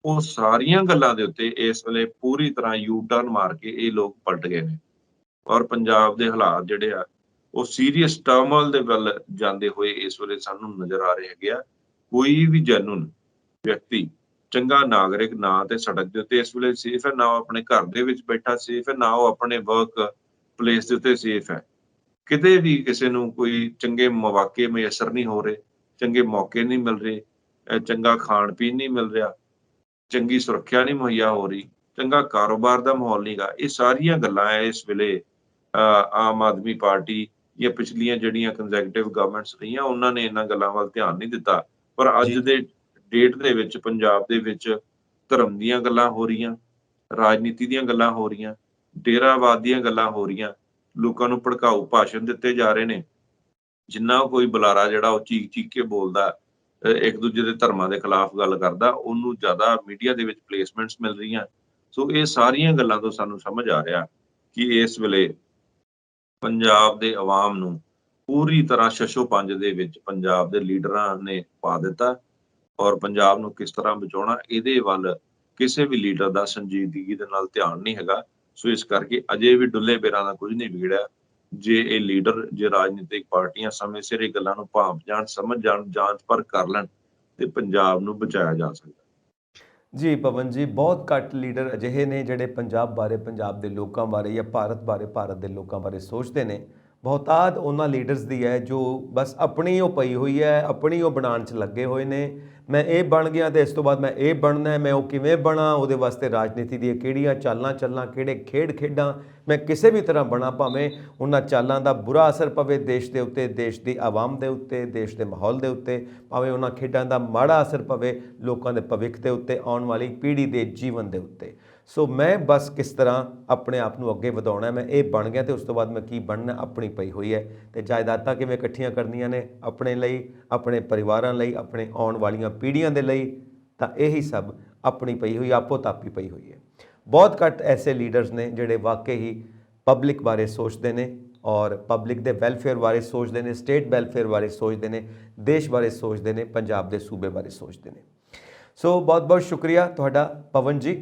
ਉਹ ਸਾਰੀਆਂ ਗੱਲਾਂ ਦੇ ਉੱਤੇ ਇਸ ਵੇਲੇ ਪੂਰੀ ਤਰ੍ਹਾਂ ਯੂ ਟਰਨ ਮਾਰ ਕੇ ਇਹ ਲੋਕ ਪਲਟ ਗਏ ਨੇ ਔਰ ਪੰਜਾਬ ਦੇ ਹਾਲਾਤ ਜਿਹੜੇ ਆ ਉਹ ਸੀਰੀਅਸ ਟਰਮੋਇਲ ਦੇ ਵੱਲ ਜਾਂਦੇ ਹੋਏ ਇਸ ਵੇਲੇ ਸਾਨੂੰ ਨਜ਼ਰ ਆ ਰਹੇ ਹੈਗੇ ਆ। ਕੋਈ ਵੀ ਜੈਨੂਨ ਵਿਅਕਤੀ, ਚੰਗਾ ਨਾਗਰਿਕ ਨਾ ਤੇ ਸੜਕ ਦੇ ਉੱਤੇ ਇਸ ਵੇਲੇ ਸੇਫ ਹੈ, ਨਾ ਉਹ ਆਪਣੇ ਘਰ ਦੇ ਵਿੱਚ ਬੈਠਾ ਸੇਫ ਹੈ, ਨਾ ਉਹ ਆਪਣੇ ਵਰਕ ਪਲੇਸ ਦੇ ਉੱਤੇ ਸੇਫ ਹੈ। ਕਿਤੇ ਵੀ ਕਿਸੇ ਨੂੰ ਕੋਈ ਚੰਗੇ ਮੌਕੇ ਮੁਯੱਸਰ ਨਹੀਂ ਹੋ ਰਹੇ, ਚੰਗੇ ਮੌਕੇ ਨਹੀਂ ਮਿਲ ਰਹੇ, ਚੰਗਾ ਖਾਣ ਪੀਣ ਨਹੀਂ ਮਿਲ ਰਿਹਾ, ਚੰਗੀ ਸੁਰੱਖਿਆ ਨਹੀਂ ਮੁਹੱਈਆ ਹੋ ਰਹੀ, ਚੰਗਾ ਕਾਰੋਬਾਰ ਦਾ ਮਾਹੌਲ ਨਹੀਂਗਾ। ਇਹ ਸਾਰੀਆਂ ਗੱਲਾਂ ਹੈ ਇਸ ਵੇਲੇ ਆਮ ਆਦਮੀ ਪਾਰਟੀ ਜਾਂ ਪਿਛਲੀਆਂ ਜਿਹੜੀਆਂ ਕੰਜ਼ਰਵੇਟਿਵ ਗਵਰਨਮੈਂਟਸ ਰਹੀਆਂ ਉਹਨਾਂ ਨੇ ਇਹਨਾਂ ਗੱਲਾਂ ਵੱਲ ਧਿਆਨ ਨਹੀਂ ਦਿੱਤਾ। ਪਰ ਅੱਜ ਦੇ ਡੇਟ ਦੇ ਵਿੱਚ ਪੰਜਾਬ ਦੇ ਵਿੱਚ ਧਰਮ ਦੀਆਂ ਗੱਲਾਂ ਹੋ ਰਹੀਆਂ, ਰਾਜਨੀਤੀ ਦੀਆਂ ਗੱਲਾਂ ਹੋ ਰਹੀਆਂ, ਡੇਰਾਵਾਦ ਦੀਆਂ ਗੱਲਾਂ ਹੋ ਰਹੀਆਂ, ਲੋਕਾਂ ਨੂੰ ਭੜਕਾਊ ਭਾਸ਼ਣ ਦਿੱਤੇ ਜਾ ਰਹੇ ਨੇ। ਜਿੰਨਾ ਕੋਈ ਬੁਲਾਰਾ ਜਿਹੜਾ ਉਹ ਚੀਕ ਚੀਕ ਕੇ ਬੋਲਦਾ, ਇੱਕ ਦੂਜੇ ਦੇ ਧਰਮਾਂ ਦੇ ਖਿਲਾਫ ਗੱਲ ਕਰਦਾ, ਉਹਨੂੰ ਜ਼ਿਆਦਾ ਮੀਡੀਆ ਦੇ ਵਿੱਚ ਪਲੇਸਮੈਂਟਸ ਮਿਲ ਰਹੀਆਂ। ਸੋ ਇਹ ਸਾਰੀਆਂ ਗੱਲਾਂ ਤੋਂ ਸਾਨੂੰ ਸਮਝ ਆ ਰਿਹਾ ਕਿ ਇਸ ਵੇਲੇ ਪੰਜਾਬ ਦੇ ਆਵਾਮ ਨੂੰ ਪੂਰੀ ਤਰ੍ਹਾਂ ਸ਼ਸ਼ੋਪੰਜ ਦੇ ਵਿੱਚ ਪੰਜਾਬ ਦੇ ਲੀਡਰਾਂ ਨੇ ਪਾ ਦਿੱਤਾ ਔਰ ਪੰਜਾਬ ਨੂੰ ਕਿਸ ਤਰ੍ਹਾਂ ਬਚਾਉਣਾ ਇਹਦੇ ਵੱਲ ਕਿਸੇ ਵੀ ਲੀਡਰ ਦਾ ਸੰਜੀਦਗੀ ਦੇ ਨਾਲ ਧਿਆਨ ਨਹੀਂ ਹੈਗਾ। ਸੋ ਇਸ ਕਰਕੇ ਅਜੇ ਵੀ ਡੁੱਲੇ ਬੇਰਾਂ ਦਾ ਕੁਝ ਨਹੀਂ ਵਿਗੜਿਆ। ਜੇ ਇਹ ਲੀਡਰ, ਜੇ ਰਾਜਨੀਤਿਕ ਪਾਰਟੀਆਂ ਸਮੇਂ ਸਿਰ ਇਹ ਗੱਲਾਂ ਨੂੰ ਭਾਂਪ ਜਾਣ, ਸਮਝ ਜਾਣ, ਜਾਂਚ ਪਰ ਕਰ ਲੈਣ ਤੇ ਪੰਜਾਬ ਨੂੰ ਬਚਾਇਆ ਜਾ ਸਕਦਾ। ਜੀ ਪਵਨ ਜੀ, ਬਹੁਤ ਘੱਟ ਲੀਡਰ ਅਜਿਹੇ ਨੇ ਜਿਹੜੇ ਪੰਜਾਬ ਬਾਰੇ, ਪੰਜਾਬ ਦੇ ਲੋਕਾਂ ਬਾਰੇ ਜਾਂ ਭਾਰਤ ਬਾਰੇ, ਭਾਰਤ ਦੇ ਲੋਕਾਂ ਬਾਰੇ ਸੋਚਦੇ ਨੇ। ਬਹੁਤਾਤ ਉਹਨਾਂ ਲੀਡਰਸ ਦੀ ਹੈ ਜੋ ਬਸ ਆਪਣੀ ਉਹ ਪਈ ਹੋਈ ਹੈ, ਆਪਣੀ ਉਹ ਬਣਾਉਣ 'ਚ ਲੱਗੇ ਹੋਏ ਨੇ। ਮੈਂ ਇਹ ਬਣ ਗਿਆ ਤੇ ਇਸ ਤੋਂ ਬਾਅਦ ਮੈਂ ਇਹ ਬਣਨਾ ਹੈ, ਮੈਂ ਉਹ ਕਿਵੇਂ ਬਣਾ, ਉਹਦੇ ਵਾਸਤੇ ਰਾਜਨੀਤੀ ਦੀਆਂ ਕਿਹੜੀਆਂ ਚਾਲਾਂ ਚੱਲਾਂ, ਕਿਹੜੇ ਖੇਡ ਖੇਡਾਂ, ਮੈਂ ਕਿਸੇ ਵੀ ਤਰ੍ਹਾਂ ਬਣਾ। ਭਾਵੇਂ ਉਹਨਾਂ ਚਾਲਾਂ ਦਾ ਬੁਰਾ ਅਸਰ ਪਵੇ ਦੇਸ਼ ਦੇ ਉੱਤੇ, ਦੇਸ਼ ਦੀ ਆਵਾਮ ਦੇ ਉੱਤੇ, ਦੇਸ਼ ਦੇ ਮਾਹੌਲ ਦੇ ਉੱਤੇ, ਭਾਵੇਂ ਉਹਨਾਂ ਖੇਡਾਂ ਦਾ ਮਾੜਾ ਅਸਰ ਪਵੇ ਲੋਕਾਂ ਦੇ ਭਵਿੱਖ ਦੇ ਉੱਤੇ, ਆਉਣ ਵਾਲੀ ਪੀੜ੍ਹੀ ਦੇ ਜੀਵਨ ਦੇ ਉੱਤੇ। ਸੋ ਮੈਂ ਬਸ ਕਿਸ ਤਰ੍ਹਾਂ ਆਪਣੇ ਆਪ ਨੂੰ ਅੱਗੇ ਵਧਾਉਣਾ, ਮੈਂ ਇਹ ਬਣ ਗਿਆ ਤੇ ਉਸ ਤੋਂ ਬਾਅਦ ਮੈਂ ਕੀ ਬਣਨਾ, ਆਪਣੀ ਪਈ ਹੋਈ ਹੈ। ਤੇ ਜਾਇਦਾਦਾਂ ਕਿਵੇਂ ਇਕੱਠੀਆਂ ਕਰਨੀਆਂ ਨੇ ਆਪਣੇ ਲਈ, ਆਪਣੇ ਪਰਿਵਾਰਾਂ ਲਈ, ਆਪਣੇ ਆਉਣ ਵਾਲੀਆਂ ਪੀੜ੍ਹੀਆਂ ਦੇ ਲਈ, ਤਾਂ ਇਹੀ ਸਭ ਆਪਣੀ ਪਈ ਹੋਈ, ਆਪੋ ਤਾਪੀ ਪਈ ਹੋਈ ਹੈ। ਬਹੁਤ ਘੱਟ ਐਸੇ ਲੀਡਰਸ ਨੇ ਜਿਹੜੇ ਵਾਕਈ ਹੀ ਪਬਲਿਕ ਬਾਰੇ ਸੋਚਦੇ ਨੇ ਔਰ ਪਬਲਿਕ ਦੇ ਵੈਲਫੇਅਰ ਬਾਰੇ ਸੋਚਦੇ ਨੇ, ਸਟੇਟ ਵੈਲਫੇਅਰ ਬਾਰੇ ਸੋਚਦੇ ਨੇ, ਦੇਸ਼ ਬਾਰੇ ਸੋਚਦੇ ਨੇ, ਪੰਜਾਬ ਦੇ ਸੂਬੇ ਬਾਰੇ ਸੋਚਦੇ ਨੇ। ਸੋ ਬਹੁਤ ਬਹੁਤ ਸ਼ੁਕਰੀਆ ਤੁਹਾਡਾ ਪਵਨ ਜੀ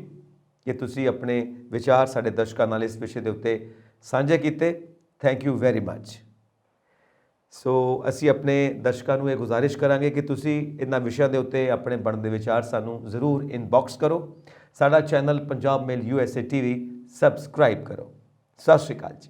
ਕਿ ਤੁਸੀਂ ਆਪਣੇ ਵਿਚਾਰ ਸਾਡੇ ਦਰਸ਼ਕਾਂ ਨਾਲ ਇਸ ਵਿਸ਼ੇ ਦੇ ਉੱਤੇ ਸਾਂਝੇ ਕੀਤੇ। Thank you very much. So ਅਸੀਂ ਆਪਣੇ ਦਰਸ਼ਕਾਂ ਨੂੰ ਇਹ ਗੁਜ਼ਾਰਿਸ਼ ਕਰਾਂਗੇ ਕਿ ਤੁਸੀਂ ਇਹਨਾਂ ਵਿਸ਼ਿਆਂ ਦੇ ਉੱਤੇ ਆਪਣੇ ਬਣਦੇ ਵਿਚਾਰ ਸਾਨੂੰ ਜ਼ਰੂਰ ਇਨਬਾਕਸ ਕਰੋ। ਸਾਡਾ ਚੈਨਲ ਪੰਜਾਬ ਮੇਲ USA TV ਸਬਸਕ੍ਰਾਈਬ ਕਰੋ। ਸਤਿ ਸ਼੍ਰੀ ਅਕਾਲ ਜੀ।